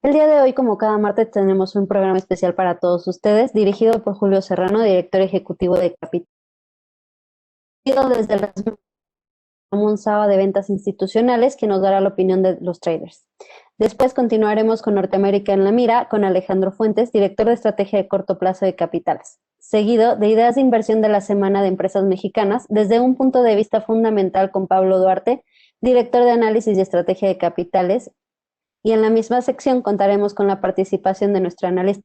El día de hoy, como cada martes, tenemos un programa especial para todos ustedes, dirigido por Julio Serrano, director ejecutivo de Capital, desde las un sábado de ventas institucionales que nos dará la opinión de los traders. Después continuaremos con Norteamérica en la mira con Alejandro Fuentes, director de estrategia de corto plazo de Capitales. Seguido de ideas de inversión de la semana de empresas mexicanas desde un punto de vista fundamental con Pablo Duarte, director de análisis y estrategia de Capitales. Y en la misma sección contaremos con la participación de nuestro analista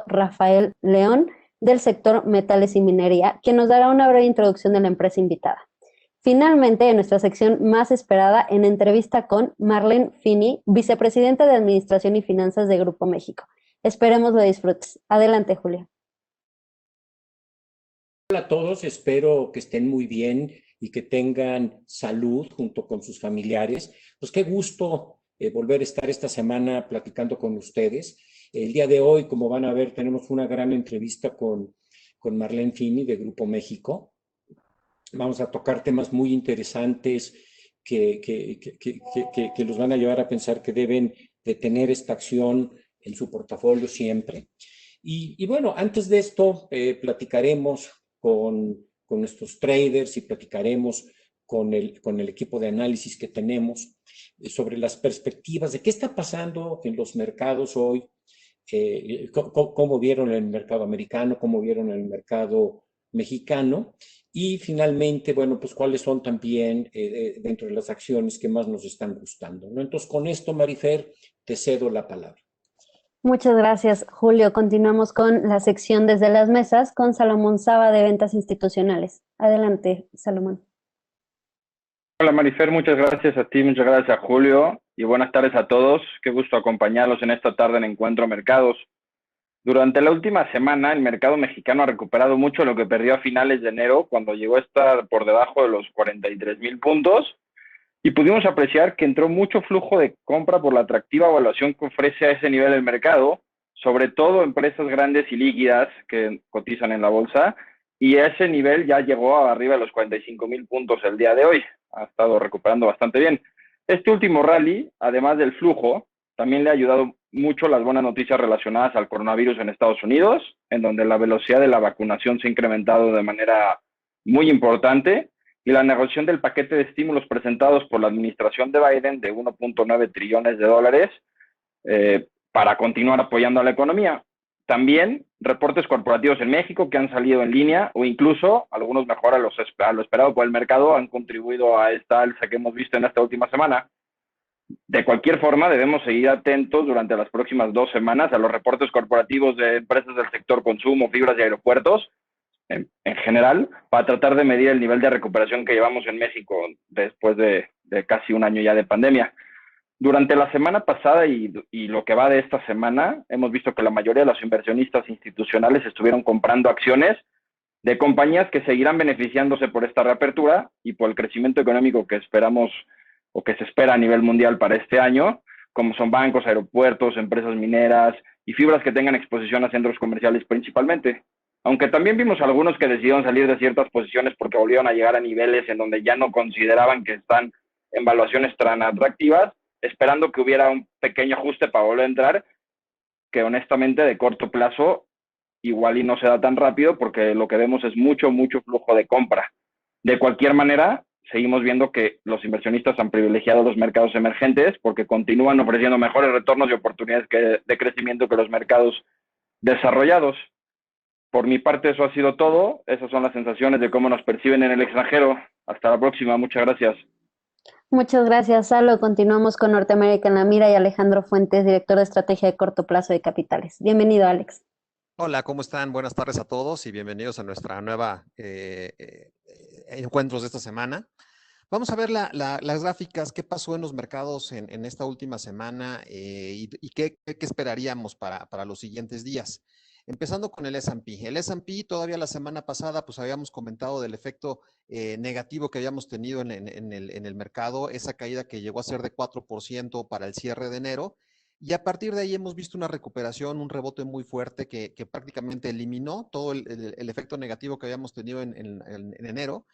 Rafael León del sector metales y minería, quien nos dará una breve introducción de la empresa invitada. Finalmente, en nuestra sección más esperada, en entrevista con Marlene Fini, vicepresidenta de Administración y Finanzas de Grupo México. Esperemos lo disfrutes. Adelante, Julia. Hola a todos, espero que estén muy bien y que tengan salud junto con sus familiares. Pues qué gusto volver a estar esta semana platicando con ustedes. El día de hoy, como van a ver, tenemos una gran entrevista con Marlene Fini de Grupo México. Vamos a tocar temas muy interesantes que los van a llevar a pensar que deben de tener esta acción en su portafolio siempre. Y bueno, antes de esto, platicaremos con nuestros traders y platicaremos con el equipo de análisis que tenemos sobre las perspectivas de qué está pasando en los mercados hoy, cómo vieron el mercado americano, cómo vieron el mercado mexicano y finalmente, bueno, pues cuáles son también dentro de las acciones que más nos están gustando, ¿no? Entonces, con esto, Marifer, te cedo la palabra. Muchas gracias, Julio. Continuamos con la sección desde las mesas con Salomón Saba de Ventas Institucionales. Adelante, Salomón. Hola Marifer, muchas gracias a ti, muchas gracias a Julio y buenas tardes a todos. Qué gusto acompañarlos en esta tarde en Encuentro Mercados. Durante la última semana, el mercado mexicano ha recuperado mucho lo que perdió a finales de enero, cuando llegó a estar por debajo de los 43,000 puntos, y pudimos apreciar que entró mucho flujo de compra por la atractiva evaluación que ofrece a ese nivel el mercado, sobre todo empresas grandes y líquidas que cotizan en la bolsa, y a ese nivel ya llegó a arriba de los 45,000 puntos el día de hoy. Ha estado recuperando bastante bien. Este último rally, además del flujo, también le ha ayudado mucho las buenas noticias relacionadas al coronavirus en Estados Unidos, en donde la velocidad de la vacunación se ha incrementado de manera muy importante, y la negociación del paquete de estímulos presentados por la administración de Biden de 1.9 trillones de dólares para continuar apoyando a la economía. También reportes corporativos en México que han salido en línea o incluso algunos mejor a lo esperado por el mercado han contribuido a esta alza que hemos visto en esta última semana. De cualquier forma, debemos seguir atentos durante las próximas 2 semanas a los reportes corporativos de empresas del sector consumo, fibras y aeropuertos en general, para tratar de medir el nivel de recuperación que llevamos en México después de casi un año ya de pandemia. Durante la semana pasada y lo que va de esta semana, hemos visto que la mayoría de los inversionistas institucionales estuvieron comprando acciones de compañías que seguirán beneficiándose por esta reapertura y por el crecimiento económico que esperamos o que se espera a nivel mundial para este año, como son bancos, aeropuertos, empresas mineras y fibras que tengan exposición a centros comerciales principalmente. Aunque también vimos algunos que decidieron salir de ciertas posiciones porque volvieron a llegar a niveles en donde ya no consideraban que están en valuaciones tan atractivas, esperando que hubiera un pequeño ajuste para volver a entrar, que honestamente de corto plazo igual y no se da tan rápido porque lo que vemos es mucho flujo de compra. De cualquier manera, seguimos viendo que los inversionistas han privilegiado los mercados emergentes porque continúan ofreciendo mejores retornos y oportunidades de crecimiento que los mercados desarrollados. Por mi parte, eso ha sido todo. Esas son las sensaciones de cómo nos perciben en el extranjero. Hasta la próxima. Muchas gracias. Muchas gracias, Salo. Continuamos con Norteamérica en la mira y Alejandro Fuentes, director de estrategia de corto plazo de Capitales. Bienvenido, Alex. Hola, ¿cómo están? Buenas tardes a todos y bienvenidos a nuestra nueva encuentros de esta semana. Vamos a ver las gráficas, qué pasó en los mercados en esta última semana y qué esperaríamos para los siguientes días. Empezando con el S&P. El S&P todavía la semana pasada pues habíamos comentado del efecto negativo que habíamos tenido en el mercado, esa caída que llegó a ser de 4% para el cierre de enero. Y a partir de ahí hemos visto una recuperación, un rebote muy fuerte que prácticamente eliminó todo el efecto negativo que habíamos tenido en enero.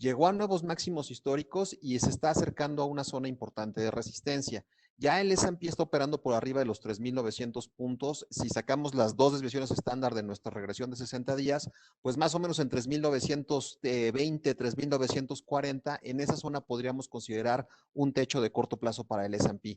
llegó a nuevos máximos históricos y se está acercando a una zona importante de resistencia. Ya el S&P está operando por arriba de los 3,900 puntos. Si sacamos las dos desviaciones estándar de nuestra regresión de 60 días, pues más o menos en 3,920, 3,940, en esa zona podríamos considerar un techo de corto plazo para el S&P.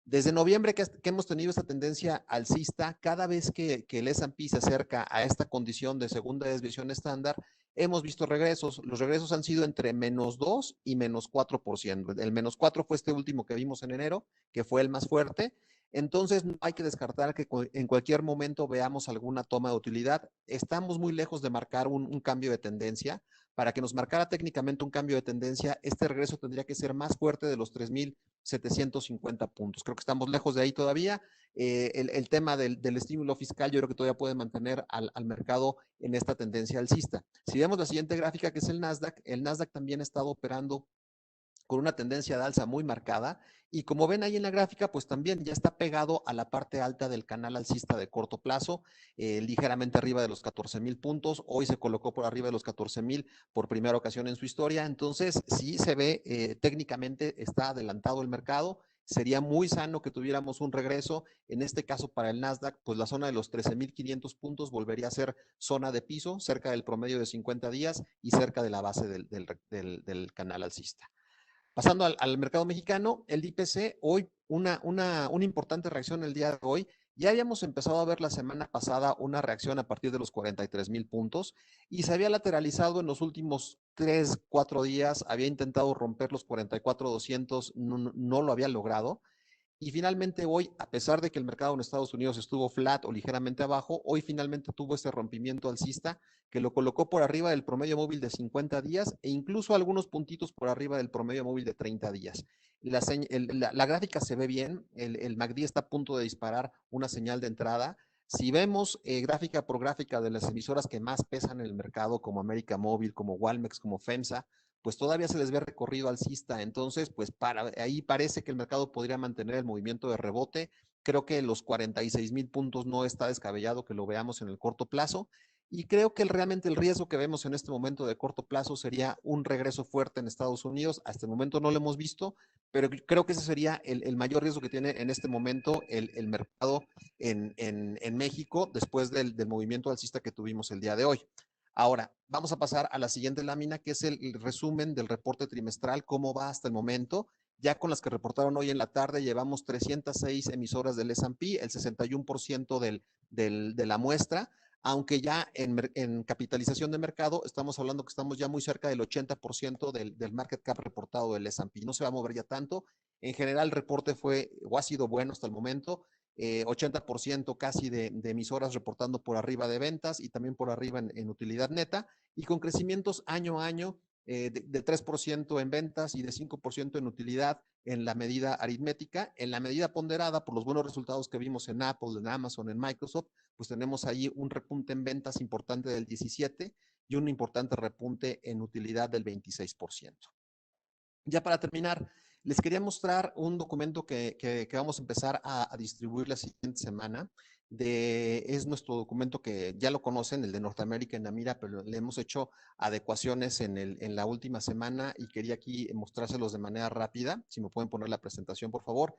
Desde noviembre que hemos tenido esta tendencia alcista, cada vez que el S&P se acerca a esta condición de segunda desviación estándar, hemos visto regresos. Los regresos han sido entre -2 y -4%. El -4 fue este último que vimos en enero, que fue el más fuerte. Entonces, no hay que descartar que en cualquier momento veamos alguna toma de utilidad. Estamos muy lejos de marcar un cambio de tendencia. Para que nos marcara técnicamente un cambio de tendencia, este regreso tendría que ser más fuerte de los 3,750 puntos. Creo que estamos lejos de ahí todavía. El tema del estímulo fiscal yo creo que todavía puede mantener al mercado en esta tendencia alcista. Si vemos la siguiente gráfica, que es el Nasdaq también ha estado operando con una tendencia de alza muy marcada y como ven ahí en la gráfica, pues también ya está pegado a la parte alta del canal alcista de corto plazo, ligeramente arriba de los 14,000 puntos. Hoy se colocó por arriba de los 14,000 por primera ocasión en su historia. Entonces, sí se ve, técnicamente está adelantado el mercado. Sería muy sano que tuviéramos un regreso. En este caso, para el Nasdaq, pues la zona de los 13,500 puntos volvería a ser zona de piso, cerca del promedio de 50 días y cerca de la base del canal alcista. Pasando al mercado mexicano, el IPC, hoy una importante reacción el día de hoy. Ya habíamos empezado a ver la semana pasada una reacción a partir de los 43,000 puntos y se había lateralizado en los últimos 3, 4 días, había intentado romper los 44,200, no lo había logrado. Y finalmente hoy, a pesar de que el mercado en Estados Unidos estuvo flat o ligeramente abajo, hoy finalmente tuvo ese rompimiento alcista que lo colocó por arriba del promedio móvil de 50 días e incluso algunos puntitos por arriba del promedio móvil de 30 días. La gráfica se ve bien, el MACD está a punto de disparar una señal de entrada. Si vemos gráfica por gráfica de las emisoras que más pesan en el mercado, como América Móvil, como Walmex, como FEMSA, pues todavía se les ve recorrido alcista. Entonces, pues ahí parece que el mercado podría mantener el movimiento de rebote. Creo que los 46,000 puntos no está descabellado que lo veamos en el corto plazo. Y creo que realmente el riesgo que vemos en este momento de corto plazo sería un regreso fuerte en Estados Unidos. Hasta el momento no lo hemos visto, pero creo que ese sería el mayor riesgo que tiene en este momento el mercado en México después del movimiento alcista que tuvimos el día de hoy. Ahora, vamos a pasar a la siguiente lámina, que es el resumen del reporte trimestral, cómo va hasta el momento. Ya con las que reportaron hoy en la tarde, llevamos 306 emisoras del S&P, el 61% de la muestra, aunque ya en capitalización de mercado estamos hablando que estamos ya muy cerca del 80% del market cap reportado del S&P. No se va a mover ya tanto. En general, el reporte fue o ha sido bueno hasta el momento. 80% casi de emisoras reportando por arriba de ventas y también por arriba en utilidad neta y con crecimientos año a año de 3% en ventas y de 5% en utilidad en la medida aritmética. En la medida ponderada, por los buenos resultados que vimos en Apple, en Amazon, en Microsoft, pues tenemos ahí un repunte en ventas importante del 17% y un importante repunte en utilidad del 26%. Ya para terminar, les quería mostrar un documento que vamos a empezar a distribuir la siguiente semana. Es nuestro documento que ya lo conocen, el de Norteamérica en la mira, pero le hemos hecho adecuaciones en la última semana y quería aquí mostrárselos de manera rápida. Si me pueden poner la presentación, por favor.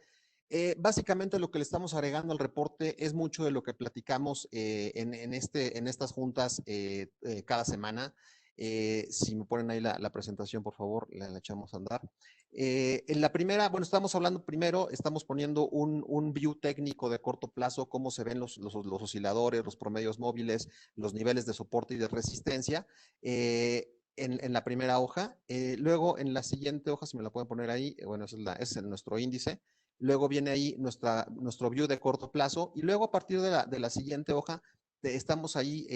Básicamente lo que le estamos agregando al reporte es mucho de lo que platicamos en estas juntas cada semana. Si me ponen ahí la presentación, por favor, la echamos a andar. En la primera, bueno, estamos hablando primero, estamos poniendo un view técnico de corto plazo, cómo se ven los osciladores, los promedios móviles, los niveles de soporte y de resistencia. En la primera hoja. Luego, en la siguiente hoja, si me la pueden poner ahí, bueno, es nuestro índice. Luego viene ahí nuestro view de corto plazo y luego a partir de la siguiente hoja estamos ahí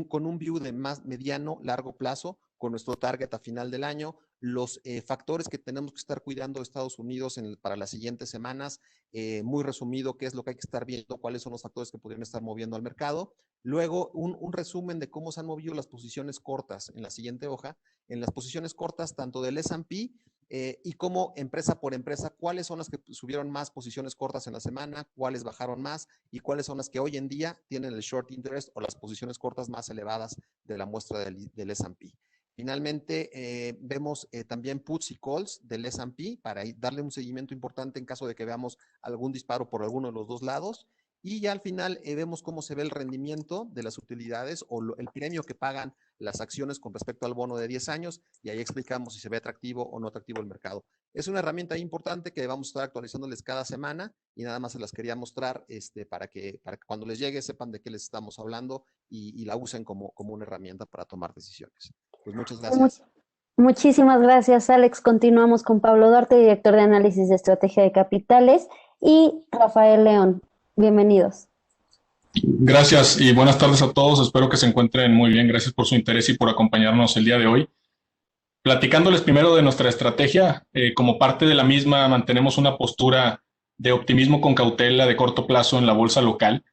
con un view de más mediano, largo plazo, con nuestro target a final del año, los factores que tenemos que estar cuidando de Estados Unidos para las siguientes semanas, muy resumido, qué es lo que hay que estar viendo, cuáles son los factores que podrían estar moviendo al mercado. Luego, un resumen de cómo se han movido las posiciones cortas en la siguiente hoja. En las posiciones cortas, tanto del S&P y como empresa por empresa, cuáles son las que subieron más posiciones cortas en la semana, cuáles bajaron más y cuáles son las que hoy en día tienen el short interest o las posiciones cortas más elevadas de la muestra del S&P. Finalmente, vemos también puts y calls del S&P para darle un seguimiento importante en caso de que veamos algún disparo por alguno de los dos lados. Y ya al final vemos cómo se ve el rendimiento de las utilidades o el premio que pagan las acciones con respecto al bono de 10 años, y ahí explicamos si se ve atractivo o no atractivo el mercado. Es una herramienta importante que vamos a estar actualizándoles cada semana, y nada más se las quería mostrar para que cuando les llegue sepan de qué les estamos hablando y la usen como una herramienta para tomar decisiones. Pues muchas gracias. Muchísimas gracias, Alex. Continuamos con Pablo Duarte, director de análisis de estrategia de capitales, y Rafael León. Bienvenidos. Gracias y buenas tardes a todos. Espero que se encuentren muy bien. Gracias por su interés y por acompañarnos el día de hoy. Platicándoles primero de nuestra estrategia, como parte de la misma mantenemos una postura de optimismo con cautela de corto plazo en la bolsa local.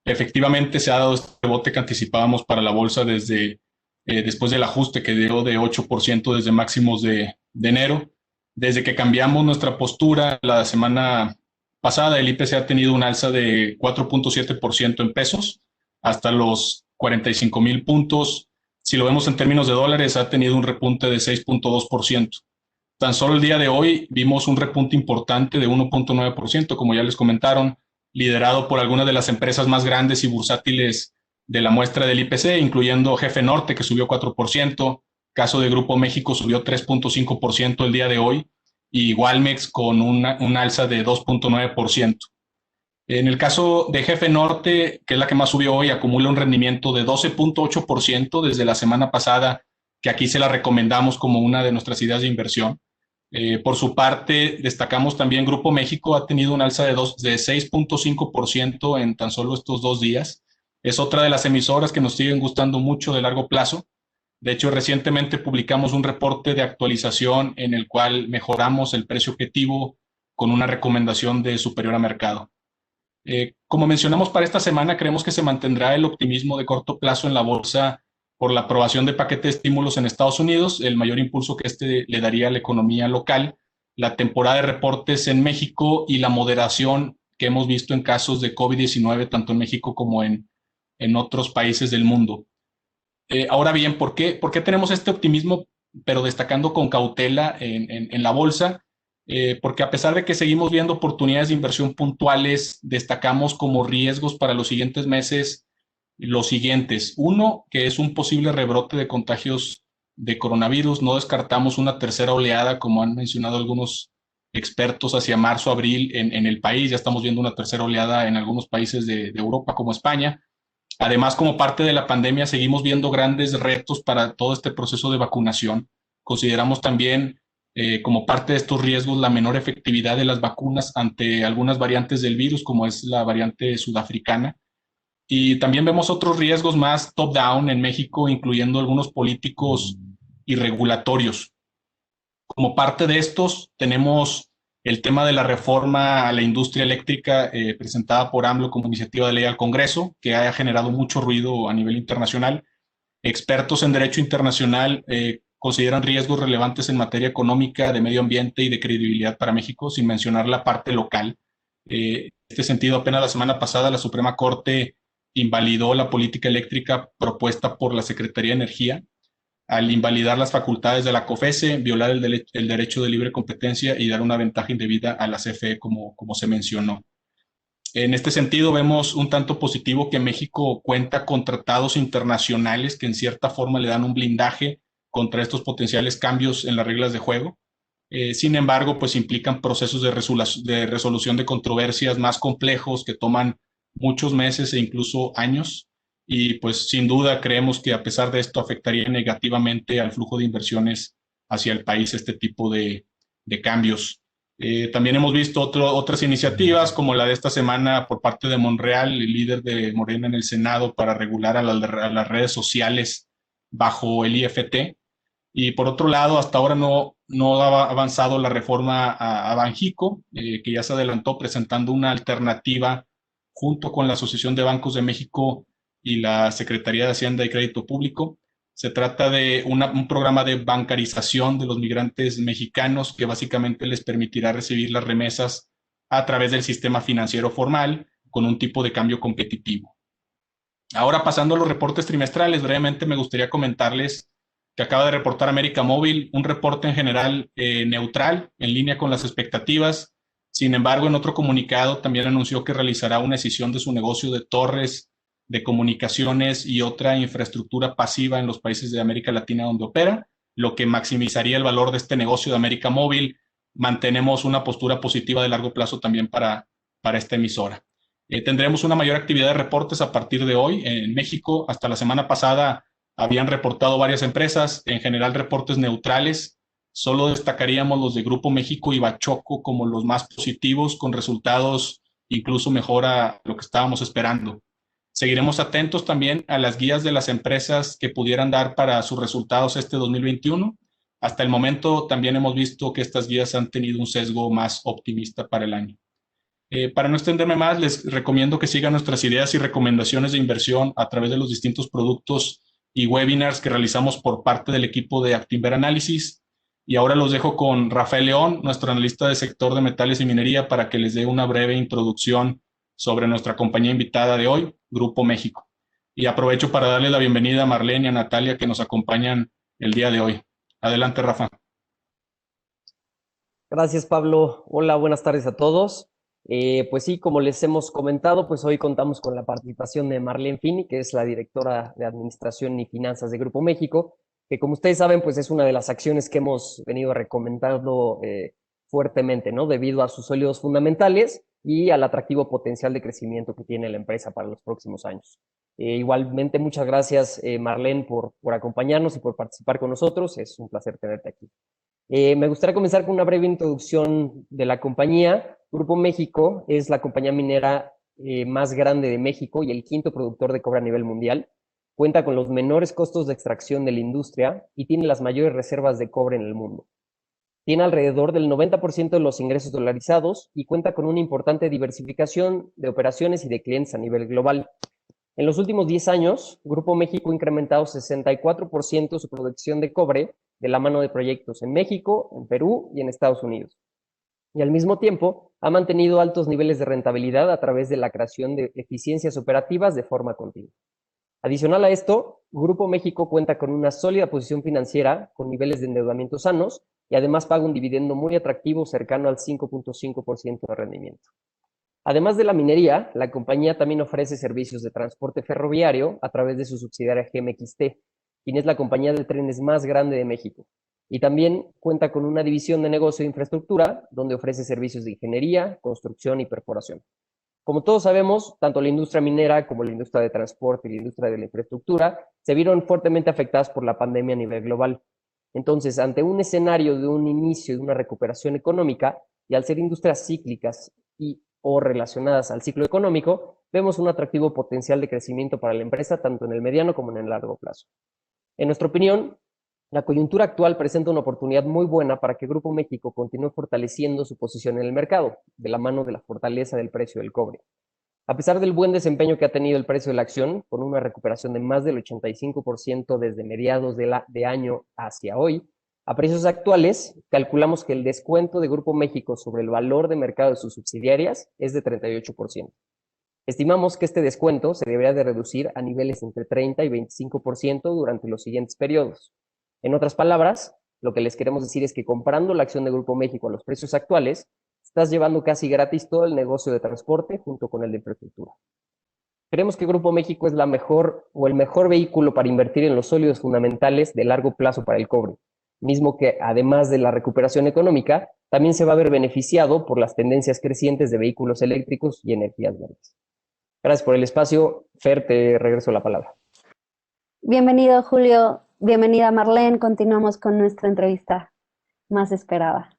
Efectivamente se ha dado este rebote que anticipábamos para la bolsa desde después del ajuste que dio de 8% desde máximos de enero. Desde que cambiamos nuestra postura la semana pasada, el IPC ha tenido un alza de 4.7% en pesos hasta los 45,000 puntos. Si lo vemos en términos de dólares, ha tenido un repunte de 6.2%. Tan solo el día de hoy vimos un repunte importante de 1.9%, como ya les comentaron, liderado por algunas de las empresas más grandes y bursátiles de la muestra del IPC, incluyendo Jefe Norte, que subió 4%, caso de Grupo México subió 3.5% el día de hoy, y Walmex con un alza de 2.9%. En el caso de Jefe Norte, que es la que más subió hoy, acumula un rendimiento de 12.8% desde la semana pasada, que aquí se la recomendamos como una de nuestras ideas de inversión. Por su parte, destacamos también Grupo México, ha tenido un alza de 6.5% en tan solo estos 2 días. Es otra de las emisoras que nos siguen gustando mucho de largo plazo. De hecho, recientemente publicamos un reporte de actualización en el cual mejoramos el precio objetivo con una recomendación de superior a mercado. Como mencionamos para esta semana, creemos que se mantendrá el optimismo de corto plazo en la bolsa por la aprobación de paquete de estímulos en Estados Unidos, el mayor impulso que le daría a la economía local, la temporada de reportes en México y la moderación que hemos visto en casos de COVID-19, tanto en México como en otros países del mundo. Ahora bien, ¿por qué tenemos este optimismo, pero destacando con cautela en la bolsa? Porque a pesar de que seguimos viendo oportunidades de inversión puntuales, destacamos como riesgos para los siguientes meses los siguientes. Uno, que es un posible rebrote de contagios de coronavirus. No descartamos una tercera oleada, como han mencionado algunos expertos, hacia marzo, abril en el país. Ya estamos viendo una tercera oleada en algunos países de Europa, como España. Además, como parte de la pandemia, seguimos viendo grandes retos para todo este proceso de vacunación. Consideramos también, como parte de estos riesgos, la menor efectividad de las vacunas ante algunas variantes del virus, como es la variante sudafricana. Y también vemos otros riesgos más top-down en México, incluyendo algunos políticos y regulatorios. Como parte de estos, tenemos el tema de la reforma a la industria eléctrica presentada por AMLO como iniciativa de ley al Congreso, que ha generado mucho ruido a nivel internacional. Expertos en derecho internacional consideran riesgos relevantes en materia económica, de medio ambiente y de credibilidad para México, sin mencionar la parte local. En este sentido, apenas la semana pasada la Suprema Corte invalidó la política eléctrica propuesta por la Secretaría de Energía, al invalidar las facultades de la COFESE, violar el derecho de libre competencia y dar una ventaja indebida a la CFE, como se mencionó. En este sentido, vemos un tanto positivo que México cuenta con tratados internacionales que en cierta forma le dan un blindaje contra estos potenciales cambios en las reglas de juego. Sin embargo, pues implican procesos de resolución de controversias más complejos que toman muchos meses e incluso años. Y pues sin duda creemos que a pesar de esto afectaría negativamente al flujo de inversiones hacia el país este tipo de cambios. También hemos visto otras iniciativas como la de esta semana por parte de Monreal, el líder de Morena en el Senado, para regular a las redes sociales bajo el IFT. Y por otro lado, hasta ahora no ha avanzado la reforma a Banxico, que ya se adelantó presentando una alternativa junto con la Asociación de Bancos de México y la Secretaría de Hacienda y Crédito Público. Se trata de un programa de bancarización de los migrantes mexicanos que básicamente les permitirá recibir las remesas a través del sistema financiero formal con un tipo de cambio competitivo. Ahora, pasando a los reportes trimestrales, brevemente me gustaría comentarles que acaba de reportar América Móvil, un reporte en general neutral, en línea con las expectativas. Sin embargo, en otro comunicado también anunció que realizará una escisión de su negocio de torres de comunicaciones y otra infraestructura pasiva en los países de América Latina donde opera, lo que maximizaría el valor de este negocio de América Móvil. Mantenemos una postura positiva de largo plazo también para esta emisora. Tendremos una mayor actividad de reportes a partir de hoy. En México, hasta la semana pasada, habían reportado varias empresas, en general reportes neutrales. Solo destacaríamos los de Grupo México y Bachoco como los más positivos, con resultados incluso mejor a lo que estábamos esperando. Seguiremos atentos también a las guías de las empresas que pudieran dar para sus resultados este 2021. Hasta el momento también hemos visto que estas guías han tenido un sesgo más optimista para el año. Para no extenderme más, les recomiendo que sigan nuestras ideas y recomendaciones de inversión a través de los distintos productos y webinars que realizamos por parte del equipo de Actinver Análisis. Y ahora los dejo con Rafael León, nuestro analista del sector de metales y minería, para que les dé una breve introducción sobre nuestra compañía invitada de hoy, Grupo México. Y aprovecho para darle la bienvenida a Marlene y a Natalia que nos acompañan el día de hoy. Adelante, Rafa. Gracias, Pablo. Hola, buenas tardes a todos. Pues sí, como les hemos comentado, pues hoy contamos con la participación de Marlene Fini, que es la directora de Administración y Finanzas de Grupo México, que como ustedes saben, pues es una de las acciones que hemos venido recomendando fuertemente, ¿no? Debido a sus sólidos fundamentales y al atractivo potencial de crecimiento que tiene la empresa para los próximos años. Igualmente, muchas gracias, Marlene, por acompañarnos y por participar con nosotros. Es un placer tenerte aquí. Me gustaría comenzar con una breve introducción de la compañía. Grupo México es la compañía minera más grande de México y el quinto productor de cobre a nivel mundial. Cuenta con los menores costos de extracción de la industria y tiene las mayores reservas de cobre en el mundo. Tiene alrededor del 90% de los ingresos dolarizados y cuenta con una importante diversificación de operaciones y de clientes a nivel global. En los últimos 10 años, Grupo México ha incrementado 64% su producción de cobre de la mano de proyectos en México, en Perú y en Estados Unidos. Y al mismo tiempo, ha mantenido altos niveles de rentabilidad a través de la creación de eficiencias operativas de forma continua. Adicional a esto, Grupo México cuenta con una sólida posición financiera, con niveles de endeudamiento sanos, y además paga un dividendo muy atractivo cercano al 5.5% de rendimiento. Además de la minería, la compañía también ofrece servicios de transporte ferroviario a través de su subsidiaria GMXT, quien es la compañía de trenes más grande de México. Y también cuenta con una división de negocio de infraestructura, donde ofrece servicios de ingeniería, construcción y perforación. Como todos sabemos, tanto la industria minera como la industria de transporte y la industria de la infraestructura se vieron fuertemente afectadas por la pandemia a nivel global. Entonces, ante un escenario de un inicio de una recuperación económica, y al ser industrias cíclicas o relacionadas al ciclo económico, vemos un atractivo potencial de crecimiento para la empresa tanto en el mediano como en el largo plazo. En nuestra opinión, la coyuntura actual presenta una oportunidad muy buena para que Grupo México continúe fortaleciendo su posición en el mercado, de la mano de la fortaleza del precio del cobre. A pesar del buen desempeño que ha tenido el precio de la acción, con una recuperación de más del 85% desde mediados de año hacia hoy, a precios actuales, calculamos que el descuento de Grupo México sobre el valor de mercado de sus subsidiarias es de 38%. Estimamos que este descuento se debería de reducir a niveles entre 30 y 25% durante los siguientes periodos. En otras palabras, lo que les queremos decir es que comprando la acción de Grupo México a los precios actuales, estás llevando casi gratis todo el negocio de transporte junto con el de infraestructura. Creemos que Grupo México es el mejor vehículo para invertir en los sólidos fundamentales de largo plazo para el cobre, mismo que además de la recuperación económica, también se va a ver beneficiado por las tendencias crecientes de vehículos eléctricos y energías verdes. Gracias por el espacio. Fer, te regreso la palabra. Bienvenido, Julio. Bienvenida, Marlene. Continuamos con nuestra entrevista más esperada.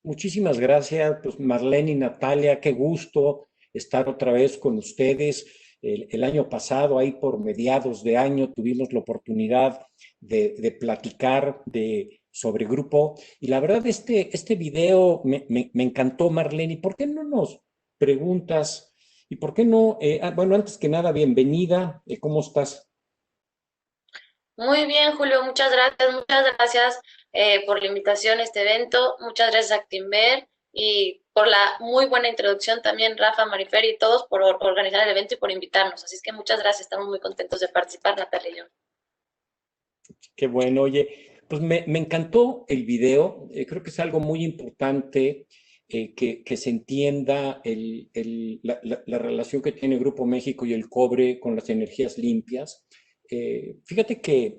Muchísimas gracias, pues Marlene y Natalia, qué gusto estar otra vez con ustedes. El año pasado, ahí por mediados de año, tuvimos la oportunidad de platicar sobre Grupo. Y la verdad, este video me encantó, Marlene. ¿Y por qué no nos preguntas? ¿Y por qué no? Bueno, antes que nada, bienvenida. ¿Cómo estás? Muy bien, Julio, muchas gracias por la invitación a este evento, muchas gracias a Actinver y por la muy buena introducción también, Rafa, Marifer y todos por organizar el evento y por invitarnos, así es que muchas gracias, estamos muy contentos de participar, Natalia y yo. Qué bueno, oye, pues me encantó el video, creo que es algo muy importante que se entienda la relación que tiene Grupo México y el cobre con las energías limpias. Fíjate que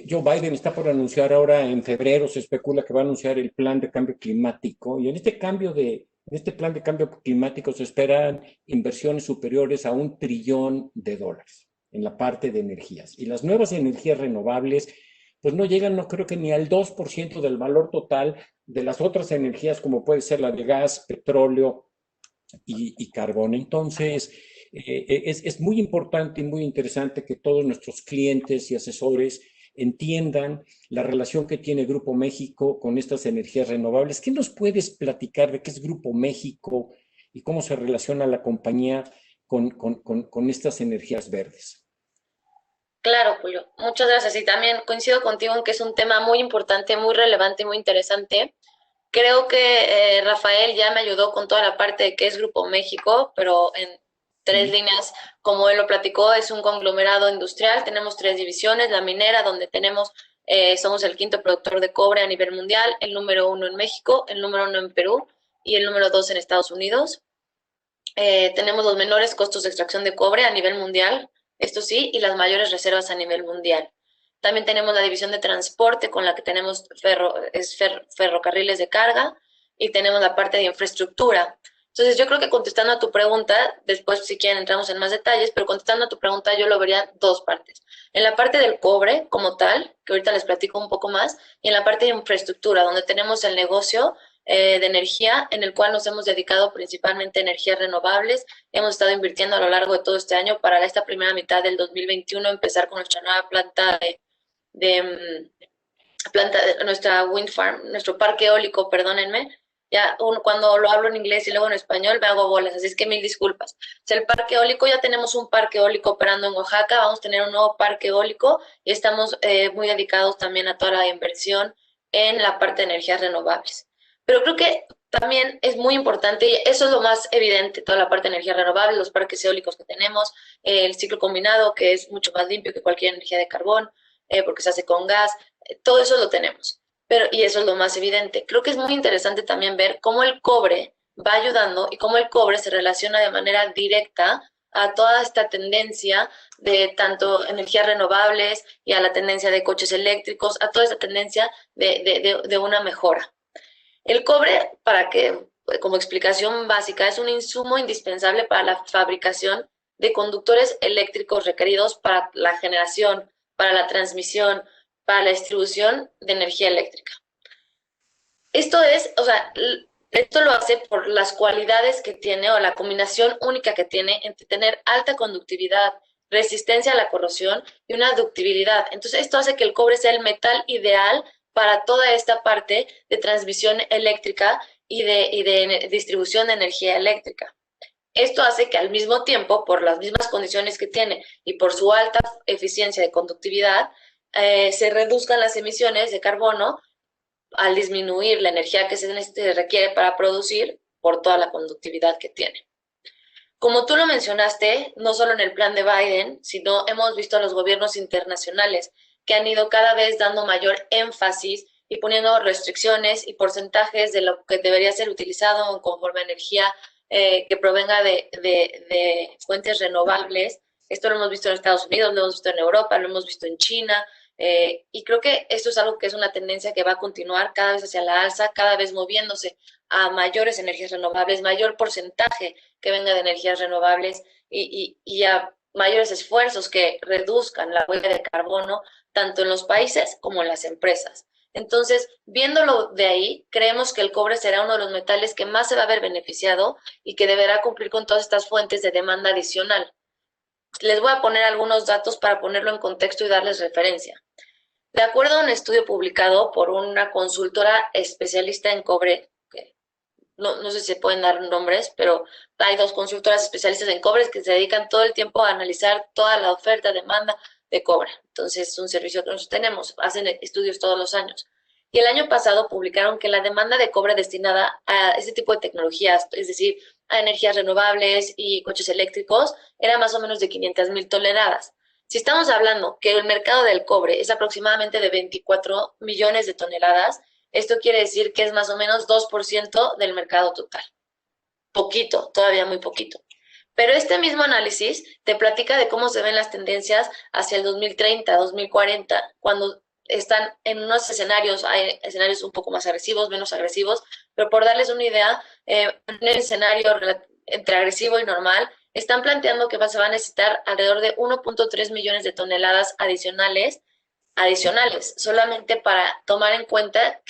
Joe Biden está por anunciar ahora en febrero, se especula que va a anunciar el plan de cambio climático y en este plan de cambio climático se esperan inversiones superiores a $1 trillón en la parte de energías. Y las nuevas energías renovables, pues no llegan, no creo que ni al 2% del valor total de las otras energías, como puede ser la de gas, petróleo y carbón. Entonces, es muy importante y muy interesante que todos nuestros clientes y asesores entiendan la relación que tiene Grupo México con estas energías renovables. ¿Qué nos puedes platicar de qué es Grupo México y cómo se relaciona la compañía con estas energías verdes? Claro, Julio, muchas gracias. Y también coincido contigo en que es un tema muy importante, muy relevante y muy interesante. Creo que Rafael ya me ayudó con toda la parte de qué es Grupo México, pero en tres líneas, como él lo platicó, es un conglomerado industrial. Tenemos 3 divisiones: la minera, donde somos el 5º productor de cobre a nivel mundial, el número 1 en México, el número 1 en Perú y el número 2 en Estados Unidos. Tenemos los menores costos de extracción de cobre a nivel mundial, esto sí, y las mayores reservas a nivel mundial. También tenemos la división de transporte, con la que tenemos ferrocarriles de carga, y tenemos la parte de infraestructura. Entonces, yo creo que contestando a tu pregunta, después si quieren entramos en más detalles, pero contestando a tu pregunta yo lo vería 2 partes. En la parte del cobre como tal, que ahorita les platico un poco más, y en la parte de infraestructura, donde tenemos el negocio de energía, en el cual nos hemos dedicado principalmente a energías renovables. Hemos estado invirtiendo a lo largo de todo este año para esta primera mitad del 2021 empezar con nuestra nueva planta de nuestra wind farm, nuestro parque eólico, perdónenme. Ya cuando lo hablo en inglés y luego en español me hago bolas, así es que 1000 disculpas. O sea, el parque eólico, ya tenemos un parque eólico operando en Oaxaca, vamos a tener un nuevo parque eólico y estamos muy dedicados también a toda la inversión en la parte de energías renovables. Pero creo que también es muy importante, y eso es lo más evidente, toda la parte de energía renovable, los parques eólicos que tenemos, el ciclo combinado, que es mucho más limpio que cualquier energía de carbón, porque se hace con gas, todo eso lo tenemos. Y eso es lo más evidente. Creo que es muy interesante también ver cómo el cobre va ayudando y cómo el cobre se relaciona de manera directa a toda esta tendencia de tanto energías renovables y a la tendencia de coches eléctricos, a toda esta tendencia de una mejora. El cobre, como explicación básica, es un insumo indispensable para la fabricación de conductores eléctricos requeridos para la generación, para la transmisión, para la distribución de energía eléctrica. Esto lo hace por las cualidades que tiene, o la combinación única que tiene entre tener alta conductividad, resistencia a la corrosión y una ductibilidad. Entonces, esto hace que el cobre sea el metal ideal para toda esta parte de transmisión eléctrica y de distribución de energía eléctrica. Esto hace que al mismo tiempo, por las mismas condiciones que tiene y por su alta eficiencia de conductividad, se reduzcan las emisiones de carbono al disminuir la energía que se requiere para producir por toda la conductividad que tiene. Como tú lo mencionaste, no solo en el plan de Biden, sino hemos visto a los gobiernos internacionales que han ido cada vez dando mayor énfasis y poniendo restricciones y porcentajes de lo que debería ser utilizado conforme a energía que provenga de fuentes renovables. Esto lo hemos visto en Estados Unidos, lo hemos visto en Europa, lo hemos visto en China, y creo que esto es algo que es una tendencia que va a continuar cada vez hacia la alza, cada vez moviéndose a mayores energías renovables, mayor porcentaje que venga de energías renovables y a mayores esfuerzos que reduzcan la huella de carbono tanto en los países como en las empresas. Entonces, viéndolo de ahí, creemos que el cobre será uno de los metales que más se va a ver beneficiado y que deberá cumplir con todas estas fuentes de demanda adicional. Les voy a poner algunos datos para ponerlo en contexto y darles referencia. De acuerdo a un estudio publicado por una consultora especialista en cobre, que no sé si se pueden dar nombres, pero hay 2 consultoras especialistas en cobre que se dedican todo el tiempo a analizar toda la oferta, demanda de cobre. Entonces, es un servicio que nosotros tenemos, hacen estudios todos los años. Y el año pasado publicaron que la demanda de cobre destinada a este tipo de tecnologías, es decir, a energías renovables y coches eléctricos, era más o menos de 500,000 toneladas. Si estamos hablando que el mercado del cobre es aproximadamente de 24 millones de toneladas, esto quiere decir que es más o menos 2% del mercado total. Poquito, todavía muy poquito. Pero este mismo análisis te platica de cómo se ven las tendencias hacia el 2030, 2040, cuando están en unos escenarios, hay escenarios un poco más agresivos, menos agresivos, pero por darles una idea, en el escenario entre agresivo y normal, están planteando que se va a necesitar alrededor de 1.3 millones de toneladas adicionales, solamente para tomar en cuenta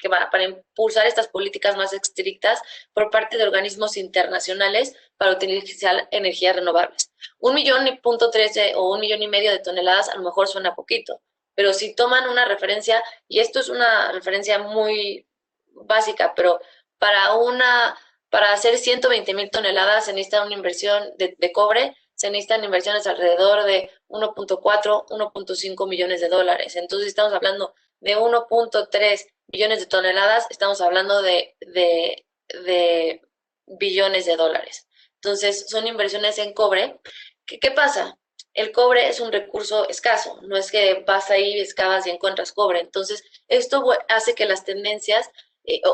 para impulsar estas políticas más estrictas por parte de organismos internacionales para utilizar energías renovables. 1.3 o 1,5 millones de toneladas a lo mejor suena poquito, pero si toman una referencia, y esto es una referencia muy básica, pero para hacer 120,000 toneladas se necesita una inversión de cobre, se necesitan inversiones alrededor de 1.4, 1.5 millones de dólares. Entonces estamos hablando de 1.3 millones de toneladas, estamos hablando de billones de dólares. Entonces son inversiones en cobre. ¿Qué pasa? El cobre es un recurso escaso, no es que vas ahí, excavas y encuentras cobre. Entonces esto hace que las tendencias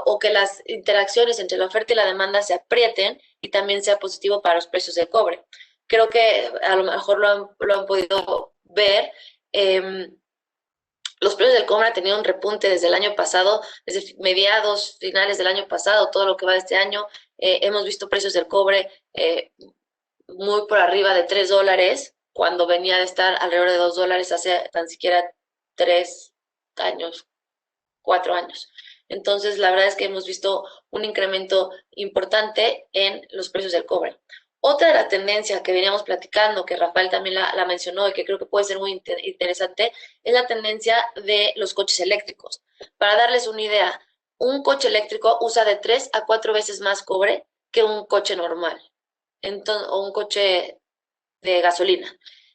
o que las interacciones entre la oferta y la demanda se aprieten y también sea positivo para los precios del cobre. Creo que a lo mejor lo han podido ver. Los precios del cobre han tenido un repunte desde el año pasado, desde mediados, finales del año pasado, todo lo que va de este año. Hemos visto precios del cobre muy por arriba de $3, cuando venía de estar alrededor de $2 hace tan siquiera 3 años, 4 años. Entonces, la verdad es que hemos visto un incremento importante en los precios del cobre. Otra de las tendencias que veníamos platicando, que Rafael también la mencionó y que creo que puede ser muy interesante, es la tendencia de los coches eléctricos. Para darles una idea, un coche eléctrico usa de 3 a 4 veces más cobre que un coche normal, o un coche de gasolina.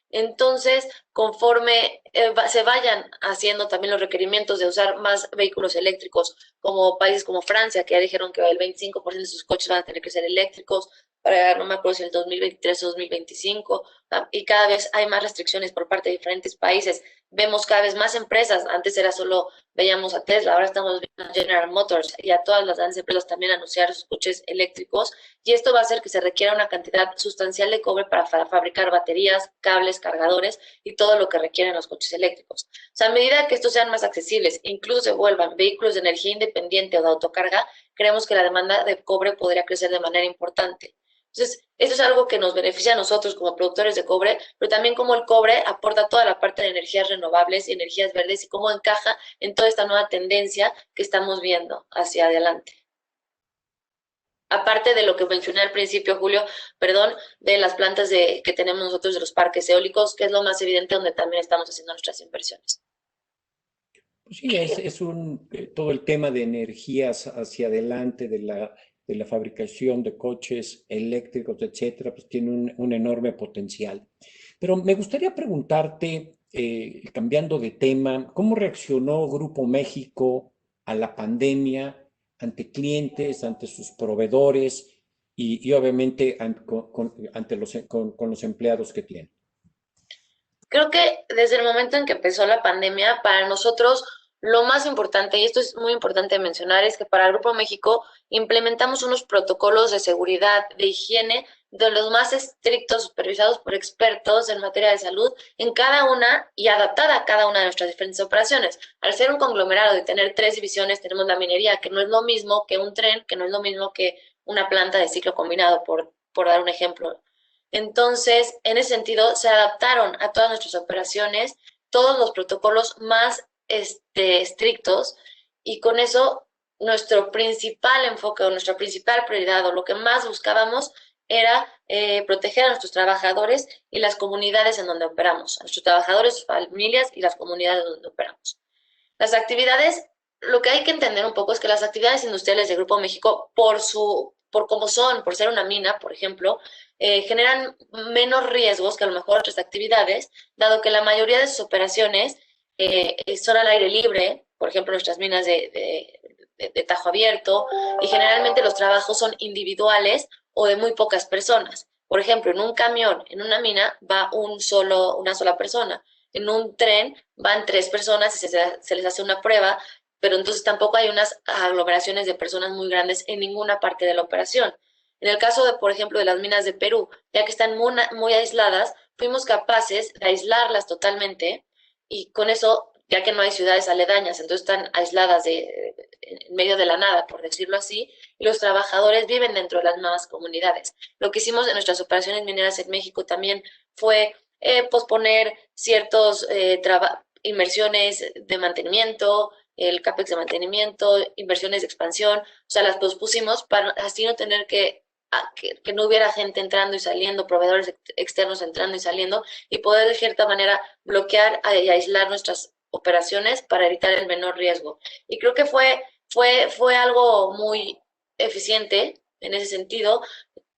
Entonces, conforme se vayan haciendo también los requerimientos de usar más vehículos eléctricos, como países como Francia, que ya dijeron que el 25% de sus coches van a tener que ser eléctricos, para, no me acuerdo si el 2023 o 2025, y cada vez hay más restricciones por parte de diferentes países. Vemos cada vez más empresas, antes era solo, veíamos a Tesla, ahora estamos viendo a General Motors y a todas las grandes empresas también anunciar sus coches eléctricos, y esto va a hacer que se requiera una cantidad sustancial de cobre para fabricar baterías, cables, cargadores y todo lo que requieren los coches eléctricos. O sea, a medida que estos sean más accesibles, incluso se vuelvan vehículos de energía independiente o de autocarga, creemos que la demanda de cobre podría crecer de manera importante. Entonces, esto es algo que nos beneficia a nosotros como productores de cobre, pero también como el cobre aporta toda la parte de energías renovables y energías verdes y cómo encaja en toda esta nueva tendencia que estamos viendo hacia adelante. Aparte de lo que mencioné al principio, Julio, de las plantas que tenemos nosotros de los parques eólicos, que es lo más evidente donde también estamos haciendo nuestras inversiones. Pues sí, es todo el tema de energías hacia adelante, de la fabricación de coches eléctricos, etcétera, pues tiene un enorme potencial. Pero me gustaría preguntarte, cambiando de tema, ¿cómo reaccionó Grupo México a la pandemia ante clientes, ante sus proveedores y obviamente con los empleados que tiene? Creo que desde el momento en que empezó la pandemia, para nosotros lo más importante, y esto es muy importante mencionar, es que para el Grupo México implementamos unos protocolos de seguridad, de higiene, de los más estrictos, supervisados por expertos en materia de salud, en cada una y adaptada a cada una de nuestras diferentes operaciones. Al ser un conglomerado de tener 3 divisiones, tenemos la minería, que no es lo mismo que un tren, que no es lo mismo que una planta de ciclo combinado, por dar un ejemplo. Entonces, en ese sentido, se adaptaron a todas nuestras operaciones todos los protocolos más estrictos, y con eso nuestro principal enfoque o nuestra principal prioridad o lo que más buscábamos era proteger a nuestros trabajadores y las comunidades en donde operamos, a nuestros trabajadores, sus familias y las comunidades donde operamos. Las actividades, lo que hay que entender un poco es que las actividades industriales de Grupo México, por cómo son, por ser una mina, por ejemplo, generan menos riesgos que a lo mejor otras actividades, dado que la mayoría de sus operaciones son al aire libre, por ejemplo, nuestras minas de tajo abierto, y generalmente los trabajos son individuales o de muy pocas personas. Por ejemplo, en un camión, en una mina, va una sola persona. En un tren van 3 personas y se les hace una prueba, pero entonces tampoco hay unas aglomeraciones de personas muy grandes en ninguna parte de la operación. En el caso de, por ejemplo, de las minas de Perú, ya que están muy aisladas, fuimos capaces de aislarlas totalmente y con eso, ya que no hay ciudades aledañas, entonces están aisladas en medio de la nada, por decirlo así, y los trabajadores viven dentro de las nuevas comunidades. Lo que hicimos en nuestras operaciones mineras en México también fue posponer ciertas inversiones de mantenimiento, el CAPEX de mantenimiento, inversiones de expansión, o sea, las pospusimos para así no tener que no hubiera gente entrando y saliendo, proveedores externos entrando y saliendo, y poder de cierta manera bloquear y aislar nuestras operaciones para evitar el menor riesgo. Y creo que fue algo muy eficiente en ese sentido.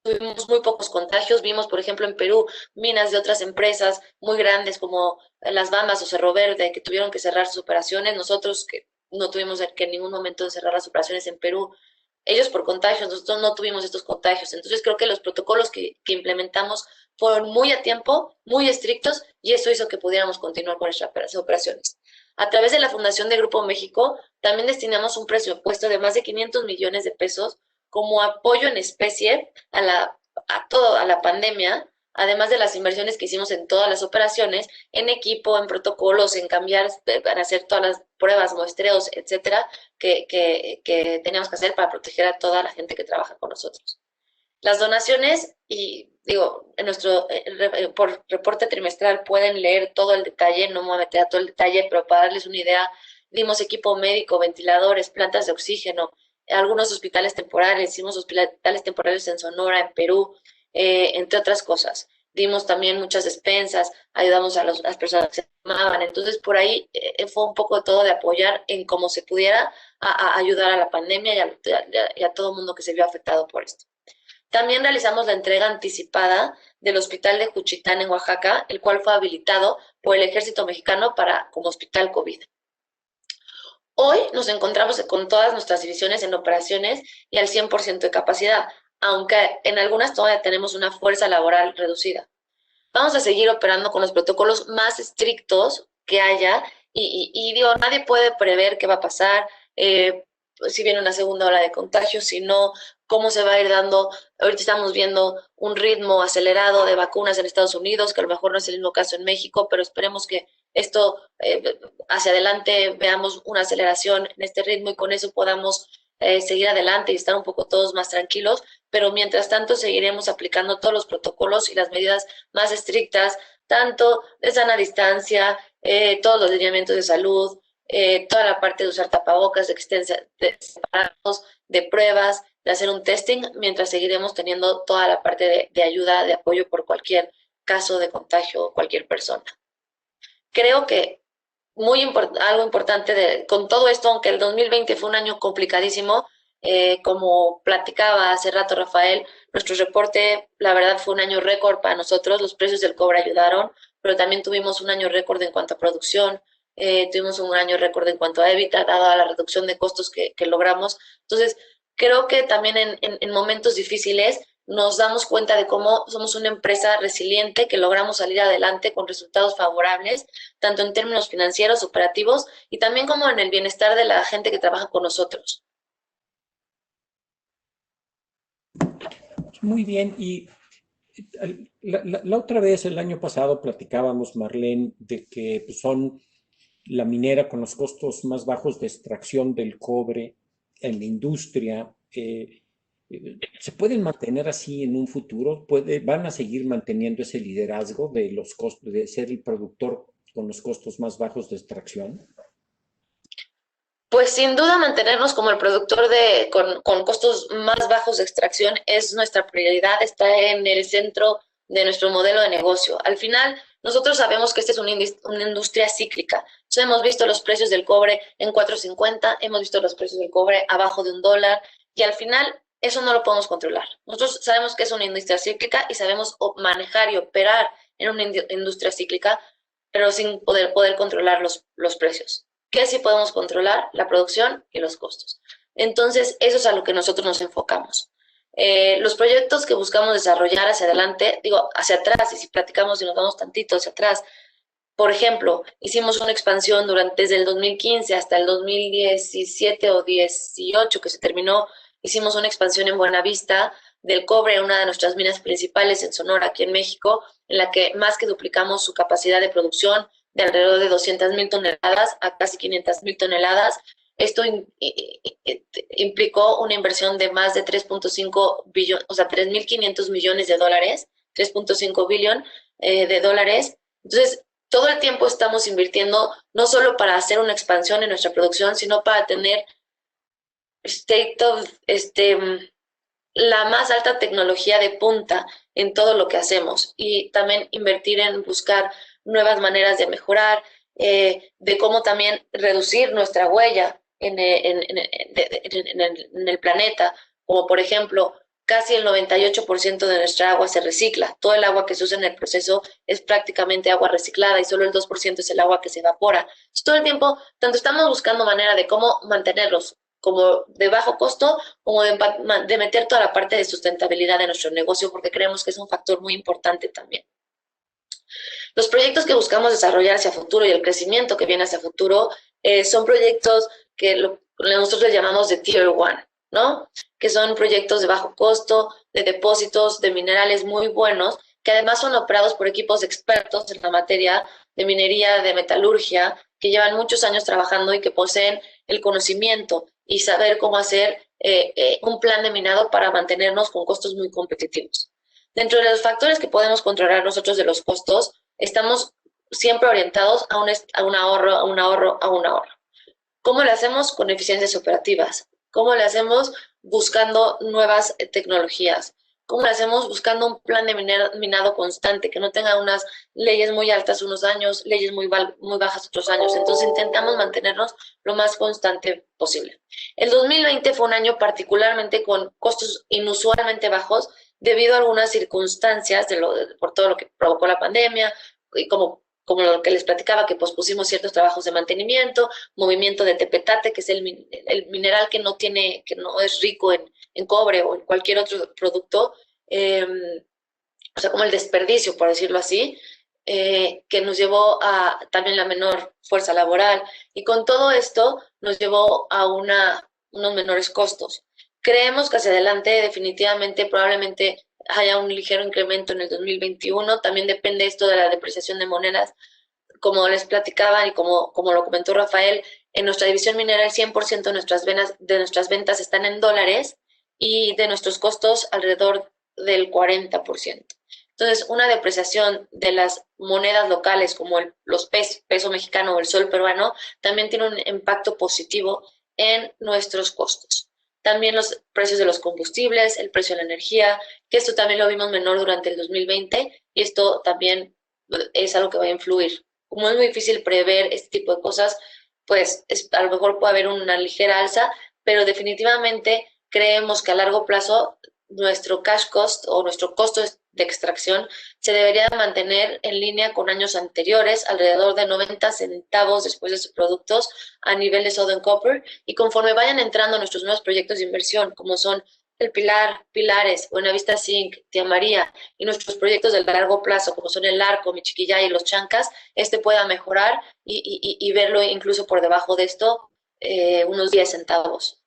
Tuvimos muy pocos contagios. Vimos, por ejemplo, en Perú, minas de otras empresas muy grandes como Las Bambas o Cerro Verde, que tuvieron que cerrar sus operaciones. Nosotros, que no tuvimos que en ningún momento cerrar las operaciones en Perú, ellos por contagios, nosotros no tuvimos estos contagios. Entonces creo que los protocolos que implementamos fueron muy a tiempo, muy estrictos, y eso hizo que pudiéramos continuar con nuestras operaciones. A través de la Fundación de Grupo México, también destinamos un presupuesto de más de 500 millones de pesos como apoyo en especie a la pandemia, además de las inversiones que hicimos en todas las operaciones, en equipo, en protocolos, en cambiar, para hacer todas las pruebas, muestreos, etcétera, que teníamos que hacer para proteger a toda la gente que trabaja con nosotros. Las donaciones, y digo, en nuestro por reporte trimestral pueden leer todo el detalle, no me voy a meter a todo el detalle, pero para darles una idea, dimos equipo médico, ventiladores, plantas de oxígeno, algunos hospitales temporales, hicimos hospitales temporales en Sonora, en Perú, entre otras cosas. Dimos también muchas despensas, ayudamos a las personas que se enfermaban. Entonces, por ahí fue un poco de todo de apoyar en cómo se pudiera a ayudar a la pandemia y a todo el mundo que se vio afectado por esto. También realizamos la entrega anticipada del Hospital de Juchitán en Oaxaca, el cual fue habilitado por el Ejército Mexicano como hospital COVID. Hoy nos encontramos con todas nuestras divisiones en operaciones y al 100% de capacidad, aunque en algunas todavía tenemos una fuerza laboral reducida. Vamos a seguir operando con los protocolos más estrictos que haya y digo, nadie puede prever qué va a pasar, si viene una segunda ola de contagio, si no, cómo se va a ir dando. Ahorita estamos viendo un ritmo acelerado de vacunas en Estados Unidos, que a lo mejor no es el mismo caso en México, pero esperemos que esto hacia adelante veamos una aceleración en este ritmo y con eso podamos seguir adelante y estar un poco todos más tranquilos, pero mientras tanto seguiremos aplicando todos los protocolos y las medidas más estrictas, tanto de sana distancia, todos los lineamientos de salud, toda la parte de usar tapabocas, de que estén separados, de pruebas, de hacer un testing, mientras seguiremos teniendo toda la parte de ayuda, de apoyo por cualquier caso de contagio o cualquier persona. Creo que algo importante con todo esto, aunque el 2020 fue un año complicadísimo, como platicaba hace rato Rafael, nuestro reporte, la verdad, fue un año récord para nosotros. Los precios del cobre ayudaron, pero también tuvimos un año récord en cuanto a producción, tuvimos un año récord en cuanto a EBITDA, dada la reducción de costos que logramos. Entonces, creo que también en momentos difíciles nos damos cuenta de cómo somos una empresa resiliente, que logramos salir adelante con resultados favorables, tanto en términos financieros, operativos, y también como en el bienestar de la gente que trabaja con nosotros. Muy bien, y la otra vez, el año pasado, platicábamos, Marlene, de que son la minera con los costos más bajos de extracción del cobre en la industria. ¿Se pueden mantener así en un futuro? ¿Van a seguir manteniendo ese liderazgo de los costos, de ser el productor con los costos más bajos de extracción? Pues sin duda mantenernos como el productor con costos más bajos de extracción es nuestra prioridad, está en el centro de nuestro modelo de negocio. Al final, nosotros sabemos que esta es una industria cíclica. Entonces, hemos visto los precios del cobre en 4.50, hemos visto los precios del cobre abajo de $1, y al final eso no lo podemos controlar. Nosotros sabemos que es una industria cíclica y sabemos manejar y operar en una industria cíclica, pero sin poder controlar los precios. ¿Qué sí podemos controlar? La producción y los costos. Entonces, eso es a lo que nosotros nos enfocamos. Los proyectos que buscamos desarrollar hacia adelante, digo, hacia atrás, y si platicamos y nos vamos tantito hacia atrás, por ejemplo, hicimos una expansión desde el 2015 hasta el 2017 o 18 que se terminó, hicimos una expansión en Buenavista del cobre, una de nuestras minas principales en Sonora, aquí en México, en la que más que duplicamos su capacidad de producción de alrededor de 200,000 toneladas a casi 500,000 toneladas. Esto implicó una inversión de más de 3.5 billones, o sea, 3.500 millones de dólares, 3.5 billón de dólares. Entonces, todo el tiempo estamos invirtiendo, no solo para hacer una expansión en nuestra producción, sino para tener la más alta tecnología de punta en todo lo que hacemos, y también invertir en buscar nuevas maneras de mejorar, de cómo también reducir nuestra huella en el planeta, como por ejemplo, casi el 98% de nuestra agua se recicla. Todo el agua que se usa en el proceso es prácticamente agua reciclada y solo el 2% es el agua que se evapora. Todo el tiempo, tanto estamos buscando manera de cómo mantenerlos como de bajo costo, como de meter toda la parte de sustentabilidad de nuestro negocio, porque creemos que es un factor muy importante también. Los proyectos que buscamos desarrollar hacia futuro y el crecimiento que viene hacia futuro son proyectos que nosotros les llamamos de Tier 1, ¿no? Que son proyectos de bajo costo, de depósitos de minerales muy buenos, que además son operados por equipos expertos en la materia de minería, de metalurgia, que llevan muchos años trabajando y que poseen el conocimiento y saber cómo hacer un plan de minado para mantenernos con costos muy competitivos. Dentro de los factores que podemos controlar nosotros de los costos, estamos siempre orientados a un ahorro. ¿Cómo lo hacemos? Con eficiencias operativas. ¿Cómo lo hacemos? Buscando nuevas tecnologías. ¿Cómo lo hacemos? Buscando un plan de minado constante, que no tenga unas leyes muy altas unos años, leyes muy bajas otros años. Entonces intentamos mantenernos lo más constante posible. El 2020 fue un año particularmente con costos inusualmente bajos debido a algunas circunstancias por todo lo que provocó la pandemia, y como lo que les platicaba, que pospusimos ciertos trabajos de mantenimiento, movimiento de tepetate, que es el mineral que no es rico en cobre o en cualquier otro producto, o sea, como el desperdicio, por decirlo así, que nos llevó a también la menor fuerza laboral, y con todo esto nos llevó a unos menores costos. Creemos que hacia adelante definitivamente probablemente haya un ligero incremento en el 2021, también depende esto de la depreciación de monedas. Como les platicaba y como lo comentó Rafael, en nuestra división minera el 100% de nuestras ventas están en dólares y de nuestros costos alrededor del 40%. Entonces, una depreciación de las monedas locales como los peso mexicano o el sol peruano también tiene un impacto positivo en nuestros costos. También los precios de los combustibles, el precio de la energía, que esto también lo vimos menor durante el 2020 y esto también es algo que va a influir. Como es muy difícil prever este tipo de cosas, pues a lo mejor puede haber una ligera alza, pero definitivamente creemos que a largo plazo nuestro cash cost o nuestro costo de extracción se debería mantener en línea con años anteriores, alrededor de 90 centavos después de sus productos a nivel de Southern Copper, y conforme vayan entrando nuestros nuevos proyectos de inversión, como son el Pilares, Buenavista Zinc, Tía María, y nuestros proyectos de largo plazo, como son el Arco, Michiquillay y los Chancas, pueda mejorar y verlo incluso por debajo de esto, unos 10 centavos,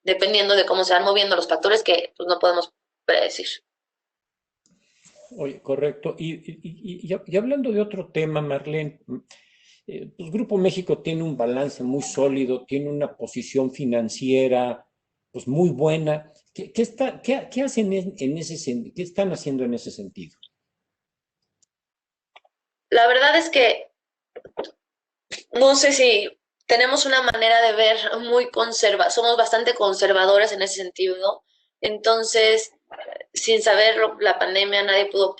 dependiendo de cómo se van moviendo los factores que pues, no podemos predecir. Oye, correcto. Y hablando de otro tema, Marlene, pues Grupo México tiene un balance muy sólido, tiene una posición financiera pues muy buena. ¿Qué hacen qué están haciendo en ese sentido? La verdad es que no sé si tenemos una manera de ver somos bastante conservadores en ese sentido. Entonces, sin saber la pandemia, nadie pudo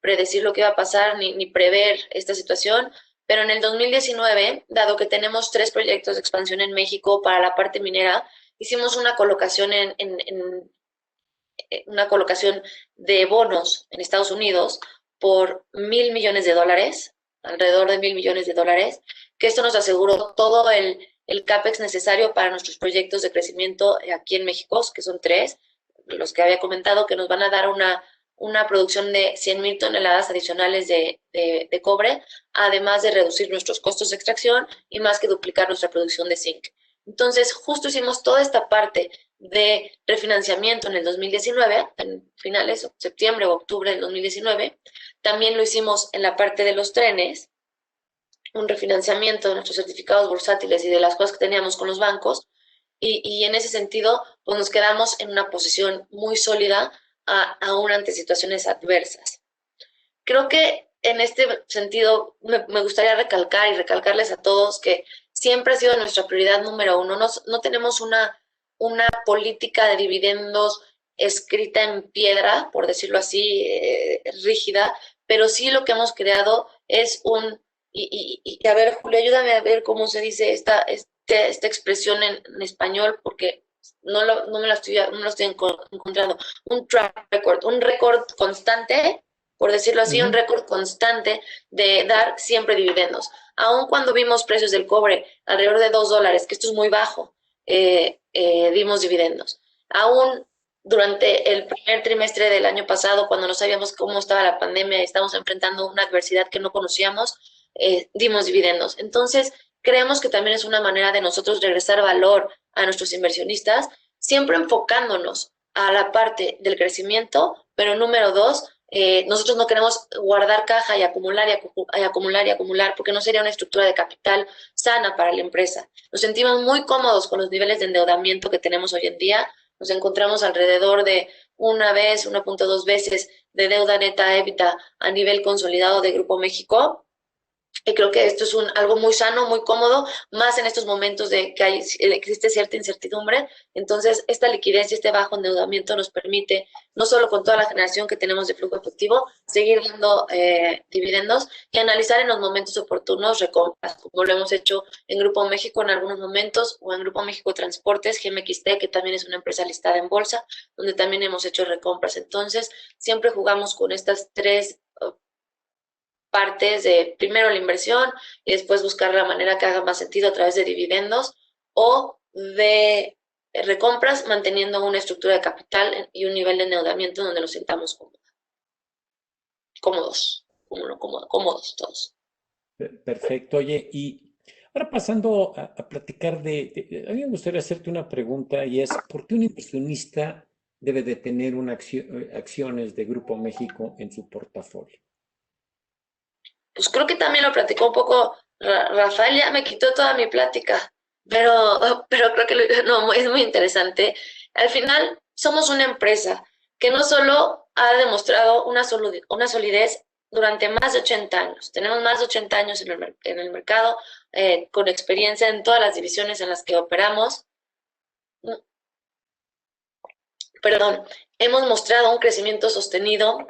predecir lo que iba a pasar ni prever esta situación. Pero en el 2019, dado que tenemos 3 proyectos de expansión en México para la parte minera, hicimos una colocación una colocación de bonos en Estados Unidos por $1,000 millones, alrededor de $1,000 millones, que esto nos aseguró todo el CAPEX necesario para nuestros proyectos de crecimiento aquí en México, que son 3, los que había comentado, que nos van a dar una producción de 100,000 toneladas adicionales de cobre, además de reducir nuestros costos de extracción y más que duplicar nuestra producción de zinc. Entonces, justo hicimos toda esta parte de refinanciamiento en el 2019, en finales, septiembre o octubre del 2019. También lo hicimos en la parte de los trenes, un refinanciamiento de nuestros certificados bursátiles y de las cosas que teníamos con los bancos. Y en ese sentido, pues nos quedamos en una posición muy sólida aún ante situaciones adversas. Creo que en este sentido me gustaría recalcar y recalcarles a todos que siempre ha sido nuestra prioridad número uno. No tenemos una política de dividendos escrita en piedra, por decirlo así, rígida, pero sí lo que hemos creado es y a ver, Julio, ayúdame a ver cómo se dice esta expresión en español, porque no me lo estoy encontrando. Un track record, un récord constante, por decirlo así, un récord constante de dar siempre dividendos. Aun cuando vimos precios del cobre alrededor de $2, que esto es muy bajo, dimos dividendos. Aún durante el primer trimestre del año pasado, cuando no sabíamos cómo estaba la pandemia y estábamos enfrentando una adversidad que no conocíamos, dimos dividendos. Entonces, creemos que también es una manera de nosotros regresar valor a nuestros inversionistas, siempre enfocándonos a la parte del crecimiento, pero número dos, nosotros no queremos guardar caja y acumular y acumular y acumular, porque no sería una estructura de capital sana para la empresa. Nos sentimos muy cómodos con los niveles de endeudamiento que tenemos hoy en día. Nos encontramos alrededor de 1.2 veces de deuda neta EBITDA a nivel consolidado de Grupo México. Y creo que esto es algo muy sano, muy cómodo, más en estos momentos de que existe cierta incertidumbre. Entonces, esta liquidez y este bajo endeudamiento nos permite, no solo con toda la generación que tenemos de flujo efectivo, seguir dando dividendos y analizar en los momentos oportunos recompras, como lo hemos hecho en Grupo México en algunos momentos, o en Grupo México Transportes, GMXT, que también es una empresa listada en bolsa, donde también hemos hecho recompras. Entonces, siempre jugamos con estas tres partes de primero la inversión y después buscar la manera que haga más sentido a través de dividendos o de recompras, manteniendo una estructura de capital y un nivel de endeudamiento donde nos sintamos cómodos todos. Perfecto. Oye, y ahora pasando a platicar a mí me gustaría hacerte una pregunta, y es, ¿por qué un inversionista debe de tener acciones de Grupo México en su portafolio? Pues creo que también lo platicó un poco Rafael, ya me quitó toda mi plática, pero creo que es muy interesante. Al final, somos una empresa que no solo ha demostrado una solidez durante más de 80 años. Tenemos más de 80 años en el mercado, con experiencia en todas las divisiones en las que operamos. Hemos mostrado un crecimiento sostenido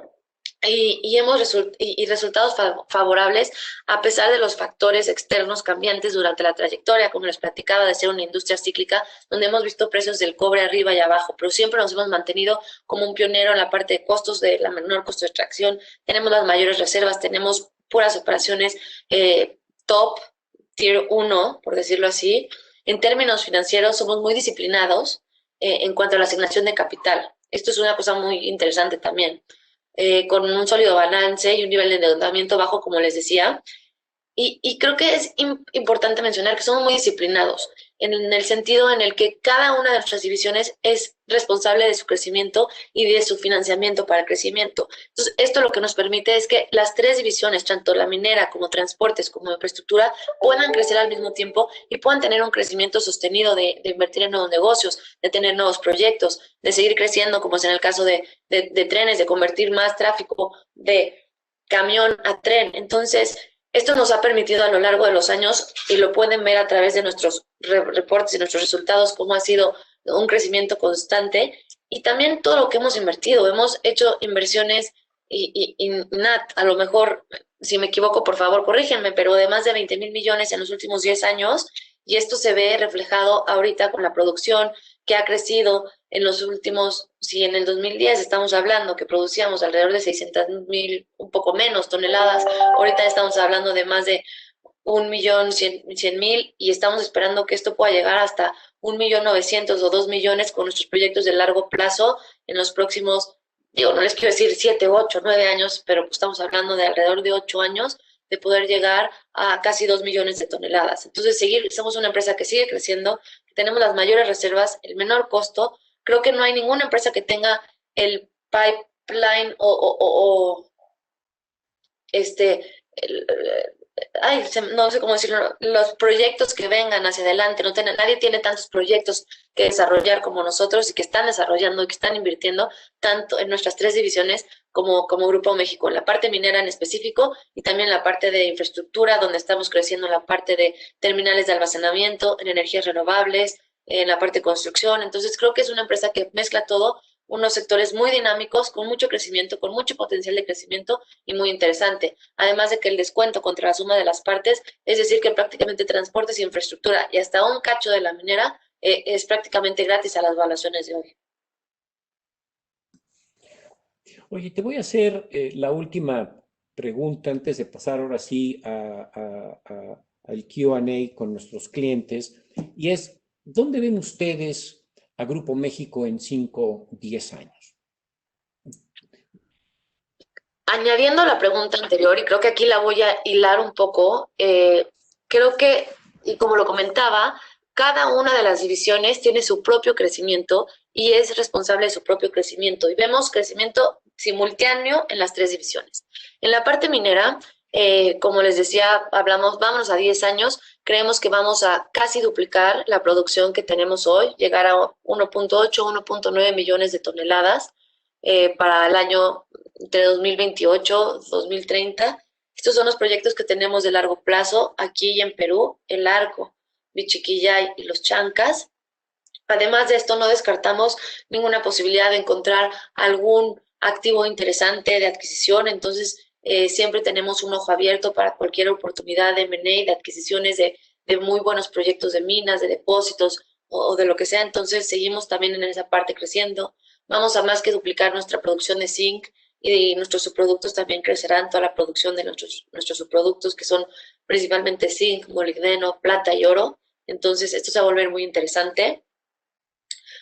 y resultados favorables a pesar de los factores externos cambiantes durante la trayectoria, como les platicaba, de ser una industria cíclica, donde hemos visto precios del cobre arriba y abajo, pero siempre nos hemos mantenido como un pionero en la parte de costos, de la menor costo de extracción. Tenemos las mayores reservas, tenemos puras operaciones top, tier 1, por decirlo así. En términos financieros, somos muy disciplinados en cuanto a la asignación de capital. Esto es una cosa muy interesante también. Con un sólido balance y un nivel de endeudamiento bajo, como les decía. Y creo que es importante mencionar que somos muy disciplinados en el sentido en el que cada una de nuestras divisiones es responsable de su crecimiento y de su financiamiento para el crecimiento. Entonces, esto lo que nos permite es que las tres divisiones, tanto la minera como transportes como infraestructura, puedan crecer al mismo tiempo y puedan tener un crecimiento sostenido de invertir en nuevos negocios, de tener nuevos proyectos, de seguir creciendo, como es en el caso de trenes, de convertir más tráfico de camión a tren. Entonces, esto nos ha permitido a lo largo de los años, y lo pueden ver a través de nuestros reportes y nuestros resultados, cómo ha sido un crecimiento constante, y también todo lo que hemos invertido. Hemos hecho inversiones, y Nat, a lo mejor, si me equivoco, por favor, corrígenme, pero de más de 20,000 millones en los últimos 10 años, y esto se ve reflejado ahorita con la producción que ha crecido en los últimos, si en el 2010 estamos hablando que producíamos alrededor de 600,000, un poco menos toneladas, ahorita estamos hablando de más de 1,100,000 y estamos esperando que esto pueda llegar hasta 1.900.000 o 2 millones con nuestros proyectos de largo plazo en los próximos, digo, no les quiero decir 7, 8, 9 años, pero pues estamos hablando de alrededor de 8 años de poder llegar a casi 2 millones de toneladas. Entonces, somos una empresa que sigue creciendo, que tenemos las mayores reservas, el menor costo. Creo que no hay ninguna empresa que tenga el pipeline no sé cómo decirlo, los proyectos que vengan hacia adelante. Nadie tiene tantos proyectos que desarrollar como nosotros y que están desarrollando y que están invirtiendo tanto en nuestras 3 divisiones como Grupo México, en la parte minera en específico y también en la parte de infraestructura, donde estamos creciendo en la parte de terminales de almacenamiento, en energías renovables, en la parte de construcción. Entonces creo que es una empresa que mezcla todo, unos sectores muy dinámicos, con mucho crecimiento, con mucho potencial de crecimiento y muy interesante. Además de que el descuento contra la suma de las partes, es decir, que prácticamente transportes y infraestructura y hasta un cacho de la minera es prácticamente gratis a las valuaciones de hoy. Oye, te voy a hacer la última pregunta antes de pasar ahora sí al Q&A con nuestros clientes, y es, ¿dónde ven ustedes a Grupo México en 5, 10 años? Añadiendo la pregunta anterior, y creo que aquí la voy a hilar un poco, creo que, y como lo comentaba, cada una de las divisiones tiene su propio crecimiento y es responsable de su propio crecimiento. Y vemos crecimiento simultáneo en las 3 divisiones. En la parte minera, como les decía, vámonos a 10 años, creemos que vamos a casi duplicar la producción que tenemos hoy, llegar a 1.8, 1.9 millones de toneladas para el año entre 2028, 2030. Estos son los proyectos que tenemos de largo plazo aquí y en Perú, el Arco, Michiquillay y los Chancas. Además de esto, no descartamos ninguna posibilidad de encontrar algún activo interesante de adquisición. Entonces, siempre tenemos un ojo abierto para cualquier oportunidad de M&A, de adquisiciones de muy buenos proyectos de minas, de depósitos o de lo que sea. Entonces, seguimos también en esa parte creciendo. Vamos a más que duplicar nuestra producción de zinc y nuestros subproductos también crecerán, toda la producción de nuestros subproductos, que son principalmente zinc, molibdeno, plata y oro. Entonces, esto se va a volver muy interesante.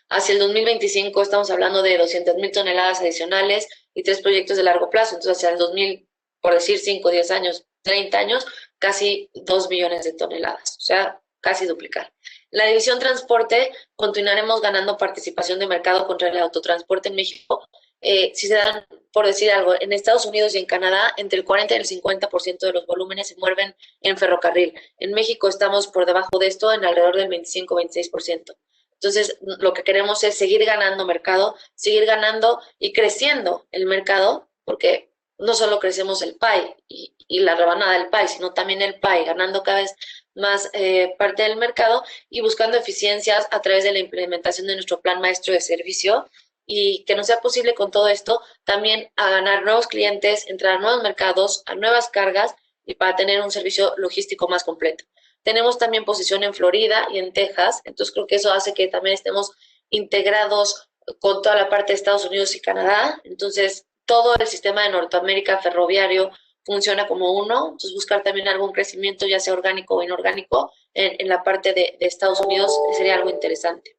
Hacia el 2025 estamos hablando de 200,000 toneladas adicionales y 3 proyectos de largo plazo. Entonces, hacia el 2000, por decir 5, 10 años, 30 años, casi 2 millones de toneladas. O sea, casi duplicar. La división transporte, continuaremos ganando participación de mercado contra el autotransporte en México. Si se dan, por decir algo, en Estados Unidos y en Canadá, entre el 40 y el 50% de los volúmenes se mueven en ferrocarril. En México estamos por debajo de esto, en alrededor del 25-26%. Entonces, lo que queremos es seguir ganando mercado, seguir ganando y creciendo el mercado, porque no solo crecemos el pie y la rebanada del pie, sino también el pie, ganando cada vez más parte del mercado y buscando eficiencias a través de la implementación de nuestro plan maestro de servicio, y que nos sea posible con todo esto también a ganar nuevos clientes, entrar a nuevos mercados, a nuevas cargas y para tener un servicio logístico más completo. Tenemos también posición en Florida y en Texas, entonces creo que eso hace que también estemos integrados con toda la parte de Estados Unidos y Canadá. Entonces, todo el sistema de Norteamérica ferroviario funciona como uno. Entonces, buscar también algún crecimiento, ya sea orgánico o inorgánico, en la parte de Estados Unidos sería algo interesante.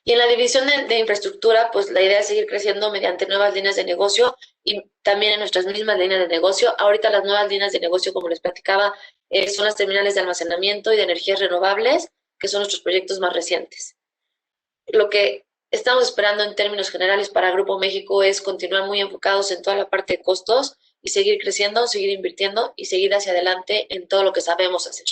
Y en la división de infraestructura, pues la idea es seguir creciendo mediante nuevas líneas de negocio y también en nuestras mismas líneas de negocio. Ahorita las nuevas líneas de negocio, como les platicaba, son las terminales de almacenamiento y de energías renovables, que son nuestros proyectos más recientes. Lo que estamos esperando en términos generales para Grupo México es continuar muy enfocados en toda la parte de costos y seguir creciendo, seguir invirtiendo y seguir hacia adelante en todo lo que sabemos hacer.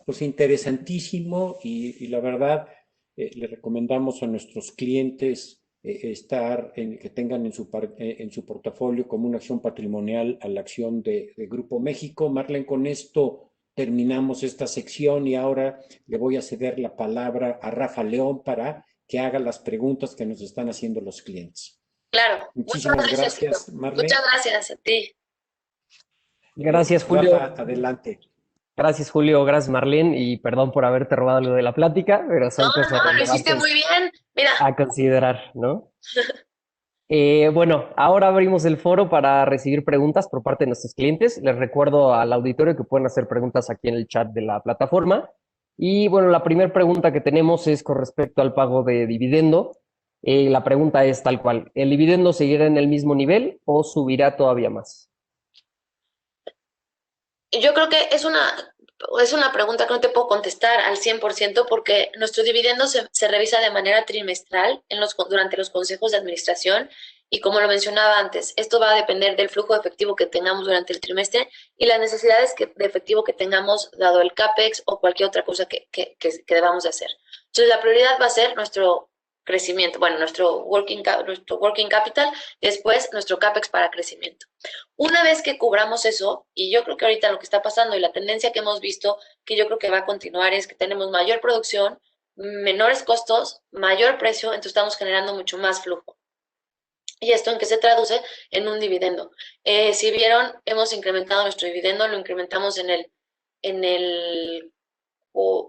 Pues interesantísimo y la verdad le recomendamos a nuestros clientes que tengan en su portafolio como una acción patrimonial a la acción de Grupo México. Marlene, con esto terminamos esta sección y ahora le voy a ceder la palabra a Rafa León para que haga las preguntas que nos están haciendo los clientes. Claro. Muchísimas gracias, Marlene. Muchas gracias a ti. Gracias, Julio. Rafa, adelante. Gracias, Julio. Gracias, Marlene. Y perdón por haberte robado lo de la plática, pero son cosas lo hiciste muy bien. Mira. a considerar, ¿no? Bueno, ahora abrimos el foro para recibir preguntas por parte de nuestros clientes. Les recuerdo al auditorio que pueden hacer preguntas aquí en el chat de la plataforma. Y bueno, la primera pregunta que tenemos es con respecto al pago de dividendo. La pregunta es tal cual, ¿el dividendo seguirá en el mismo nivel o subirá todavía más? Yo creo que es una pregunta que no te puedo contestar al 100% porque nuestro dividendo se revisa de manera trimestral durante los consejos de administración y como lo mencionaba antes, esto va a depender del flujo de efectivo que tengamos durante el trimestre y las necesidades de efectivo que tengamos dado el CAPEX o cualquier otra cosa que debamos de hacer. Entonces la prioridad va a ser nuestro crecimiento, bueno, nuestro working capital y después nuestro CAPEX para crecimiento. Una vez que cubramos eso, y yo creo que ahorita lo que está pasando y la tendencia que hemos visto, que yo creo que va a continuar, es que tenemos mayor producción, menores costos, mayor precio, entonces estamos generando mucho más flujo. ¿Y esto en qué se traduce? En un dividendo. Si vieron, hemos incrementado nuestro dividendo, lo incrementamos en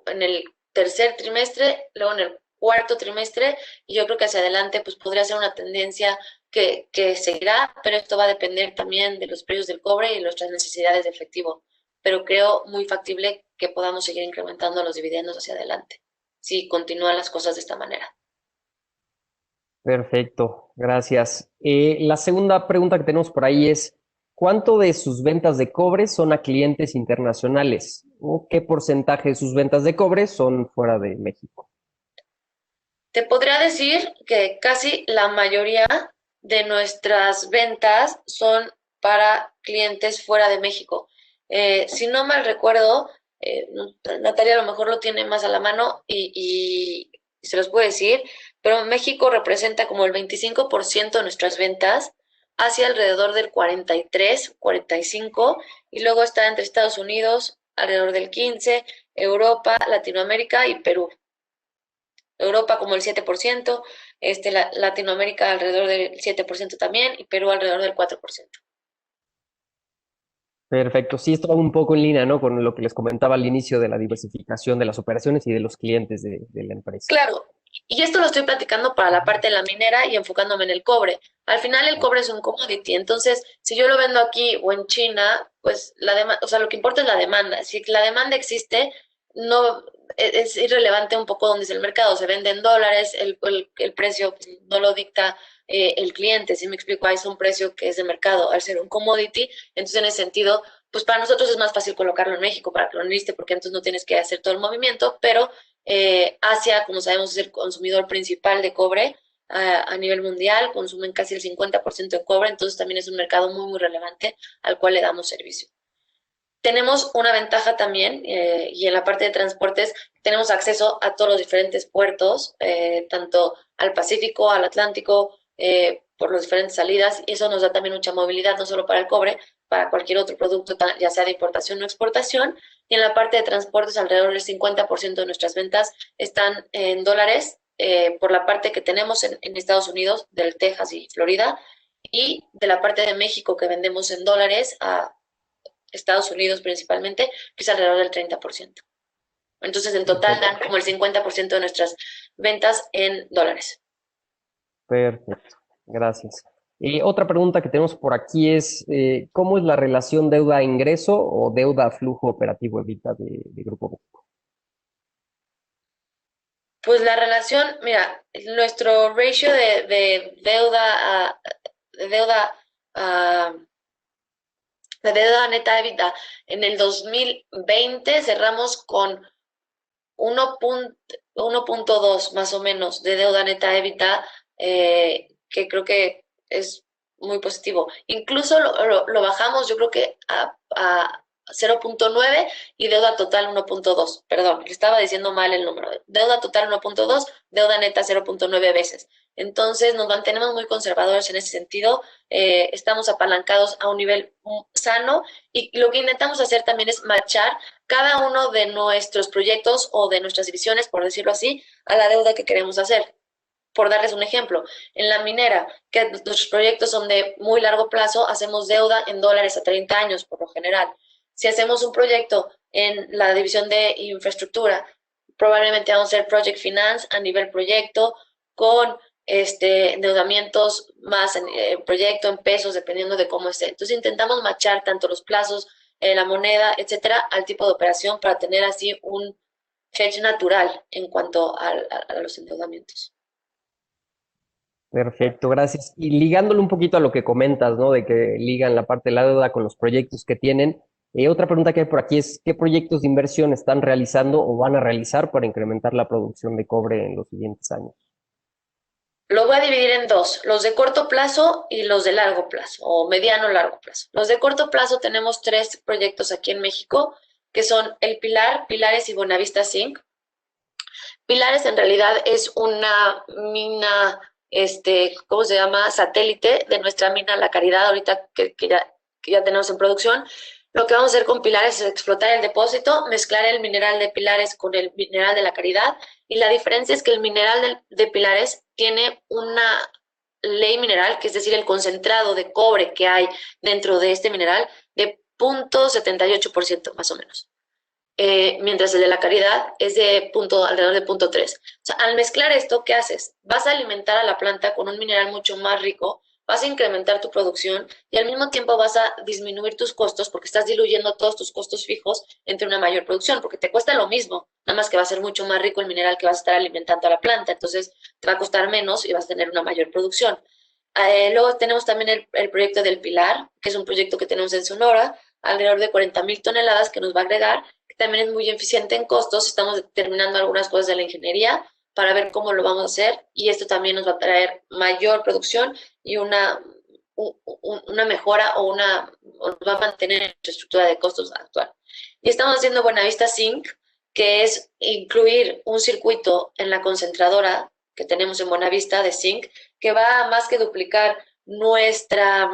el tercer trimestre, luego en el cuarto trimestre, y yo creo que hacia adelante pues podría ser una tendencia que seguirá, pero esto va a depender también de los precios del cobre y nuestras necesidades de efectivo. Pero creo muy factible que podamos seguir incrementando los dividendos hacia adelante, si continúan las cosas de esta manera. Perfecto, gracias. La segunda pregunta que tenemos por ahí es, ¿cuánto de sus ventas de cobre son a clientes internacionales? ¿O qué porcentaje de sus ventas de cobre son fuera de México? Te podría decir que casi la mayoría de nuestras ventas son para clientes fuera de México. Si no mal recuerdo, Natalia a lo mejor lo tiene más a la mano y se los puedo decir, pero México representa como el 25% de nuestras ventas, hacia alrededor del 43, 45, y luego está entre Estados Unidos, alrededor del 15, Europa, Latinoamérica y Perú. Europa como el 7%, Latinoamérica alrededor del 7% también y Perú alrededor del 4%. Perfecto, sí, esto va un poco en línea, ¿no? Con lo que les comentaba al inicio de la diversificación de las operaciones y de los clientes de la empresa. Claro, y esto lo estoy platicando para la parte de la minera y enfocándome en el cobre. Al final el cobre es un commodity, entonces si yo lo vendo aquí o en China, pues la demanda, o sea, lo que importa es la demanda. Si la demanda existe, no es irrelevante un poco dónde es el mercado. Se vende en dólares, el precio no lo dicta el cliente. Si me explico, es un precio que es de mercado. Al ser un commodity, entonces en ese sentido, pues para nosotros es más fácil colocarlo en México para que lo enliste, porque entonces no tienes que hacer todo el movimiento, pero Asia, como sabemos, es el consumidor principal de cobre a nivel mundial, consumen casi el 50% de cobre, entonces también es un mercado muy, muy relevante al cual le damos servicio. Tenemos una ventaja también, y en la parte de transportes tenemos acceso a todos los diferentes puertos, tanto al Pacífico, al Atlántico, por las diferentes salidas, y eso nos da también mucha movilidad, no solo para el cobre, para cualquier otro producto, ya sea de importación o exportación. Y en la parte de transportes, alrededor del 50% de nuestras ventas están en dólares, por la parte que tenemos en Estados Unidos, del Texas y Florida, y de la parte de México que vendemos en dólares a Estados Unidos principalmente, que es alrededor del 30%. Entonces, en total dan como el 50% de nuestras ventas en dólares. Perfecto, gracias. Otra pregunta que tenemos por aquí es, ¿cómo es la relación deuda-ingreso o deuda-flujo operativo EBITDA de Grupo México? Pues la relación, mira, nuestro ratio de deuda neta EBITDA en el 2020 cerramos con 1.2 más o menos de deuda neta EBITDA, que creo que es muy positivo. Incluso lo bajamos, yo creo que a 0.9 y deuda total 1.2. Perdón, le estaba diciendo mal el número. Deuda total 1.2, deuda neta 0.9 veces. Entonces nos mantenemos muy conservadores en ese sentido. Estamos apalancados a un nivel sano y lo que intentamos hacer también es matchar cada uno de nuestros proyectos o de nuestras divisiones, por decirlo así, a la deuda que queremos hacer. Por darles un ejemplo, en la minera, que nuestros proyectos son de muy largo plazo, hacemos deuda en dólares a 30 años por lo general. Si hacemos un proyecto en la división de infraestructura, probablemente vamos a hacer project finance a nivel proyecto con endeudamientos más en proyecto, en pesos, dependiendo de cómo esté. Entonces intentamos machar tanto los plazos, la moneda, etcétera, al tipo de operación para tener así un hedge natural en cuanto a los endeudamientos. Perfecto, gracias. Y ligándolo un poquito a lo que comentas, ¿no? De que ligan la parte de la deuda con los proyectos que tienen. Otra pregunta que hay por aquí es, ¿qué proyectos de inversión están realizando o van a realizar para incrementar la producción de cobre en los siguientes años? Lo voy a dividir en dos, los de corto plazo y los de largo plazo, o mediano largo plazo. Los de corto plazo tenemos 3 proyectos aquí en México, que son El Pilar, Pilares y Buenavista Zinc. Pilares en realidad es una mina, ¿cómo se llama? Satélite de nuestra mina La Caridad, ahorita que ya tenemos en producción. Lo que vamos a hacer con Pilares es explotar el depósito, mezclar el mineral de Pilares con el mineral de La Caridad, y la diferencia es que el mineral de Pilares tiene una ley mineral, que es decir, el concentrado de cobre que hay dentro de este mineral, de 0.78% más o menos. Mientras el de La Caridad es de alrededor de 0.3. O sea, al mezclar esto, ¿qué haces? Vas a alimentar a la planta con un mineral mucho más rico, vas a incrementar tu producción y al mismo tiempo vas a disminuir tus costos porque estás diluyendo todos tus costos fijos entre una mayor producción, porque te cuesta lo mismo, nada más que va a ser mucho más rico el mineral que vas a estar alimentando a la planta, entonces te va a costar menos y vas a tener una mayor producción. Luego tenemos también el proyecto del Pilar, que es un proyecto que tenemos en Sonora, alrededor de 40,000 toneladas que nos va a agregar, que también es muy eficiente en costos. Estamos determinando algunas cosas de la ingeniería para ver cómo lo vamos a hacer, y esto también nos va a traer mayor producción y una mejora o nos va a mantener en nuestra estructura de costos actual. Y estamos haciendo Buenavista Zinc, que es incluir un circuito en la concentradora que tenemos en Buenavista de zinc, que va a más que duplicar nuestra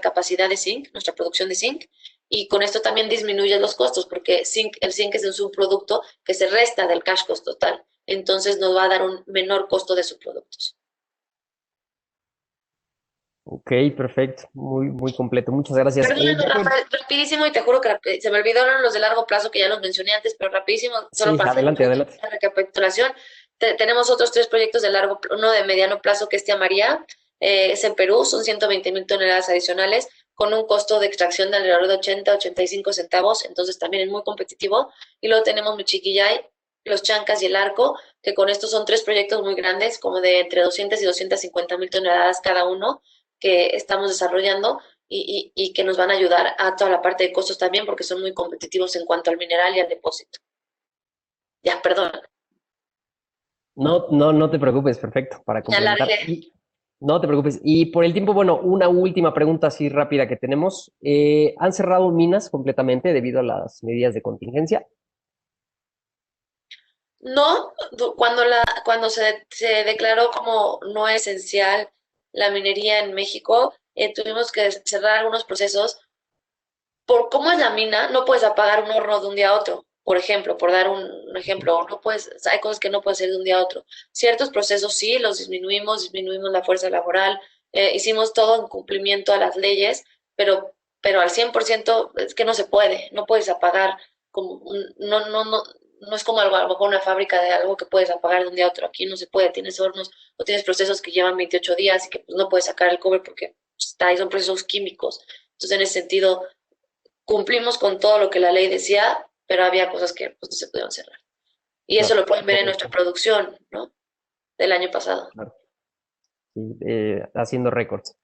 capacidad de zinc, nuestra producción de zinc, y con esto también disminuye los costos, porque el zinc es un subproducto que se resta del cash cost total, entonces nos va a dar un menor costo de subproductos. Ok, perfecto, muy completo, muchas gracias. Perdón, rapidísimo, y te juro que se me olvidaron los de largo plazo que ya los mencioné antes, pero rapidísimo, solo Sí, para adelante. hacer una recapitulación. Tenemos otros 3 proyectos de uno de mediano plazo, que es Tía María, es en Perú, son 120,000 toneladas adicionales, con un costo de extracción de alrededor de 85 centavos, entonces también es muy competitivo. Y luego tenemos Michiquillay, Los Chancas y El Arco, que con estos son 3 proyectos muy grandes, como de entre 200 y 250,000 toneladas cada uno, que estamos desarrollando y que nos van a ayudar a toda la parte de costos también, porque son muy competitivos en cuanto al mineral y al depósito. Ya, perdón. No te preocupes, perfecto, para complementar. No te preocupes. Y por el tiempo, bueno, una última pregunta así rápida que tenemos. ¿Han cerrado minas completamente debido a las medidas de contingencia? No, cuando se declaró como no esencial la minería en México, tuvimos que cerrar algunos procesos. Por cómo es la mina, no puedes apagar un horno de un día a otro. Por ejemplo, por dar un ejemplo, hay cosas que no puedes hacer de un día a otro. Ciertos procesos sí, los disminuimos la fuerza laboral, hicimos todo en cumplimiento a las leyes, pero al 100% es que no se puede, no puedes apagar, no es como a lo mejor una fábrica de algo que puedes apagar de un día a otro. Aquí no se puede, tienes hornos o tienes procesos que llevan 28 días y que pues, no puedes sacar el cobre porque ahí son procesos químicos. Entonces, en ese sentido, cumplimos con todo lo que la ley decía, pero había cosas que pues, no se pudieron cerrar. Y eso lo pueden ver en nuestra producción, ¿no? Del año pasado. Claro. Sí, haciendo récords.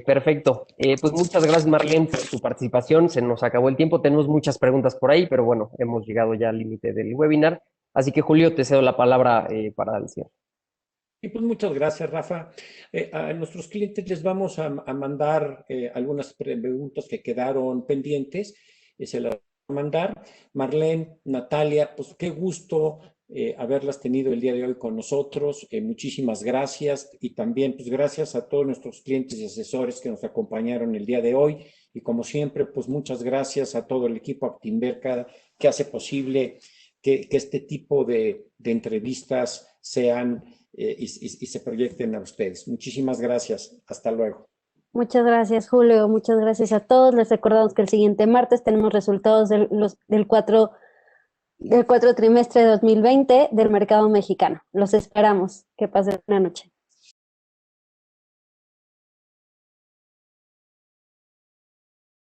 Perfecto. Pues muchas gracias, Marlene, por tu participación. Se nos acabó el tiempo. Tenemos muchas preguntas por ahí, pero bueno, hemos llegado ya al límite del webinar. Así que, Julio, te cedo la palabra para el cierre. Y pues muchas gracias, Rafa. A nuestros clientes les vamos a mandar algunas preguntas que quedaron pendientes. Se las voy a mandar. Marlene, Natalia, pues qué gusto haberlas tenido el día de hoy con nosotros. Muchísimas gracias. Y también, pues gracias a todos nuestros clientes y asesores que nos acompañaron el día de hoy. Y como siempre, pues muchas gracias a todo el equipo Actinver que hace posible que este tipo de entrevistas sean y se proyecten a ustedes. Muchísimas gracias. Hasta luego. Muchas gracias, Julio. Muchas gracias a todos. Les recordamos que el siguiente martes tenemos resultados del del cuarto trimestre de 2020 del mercado mexicano. Los esperamos. Que pasen una noche.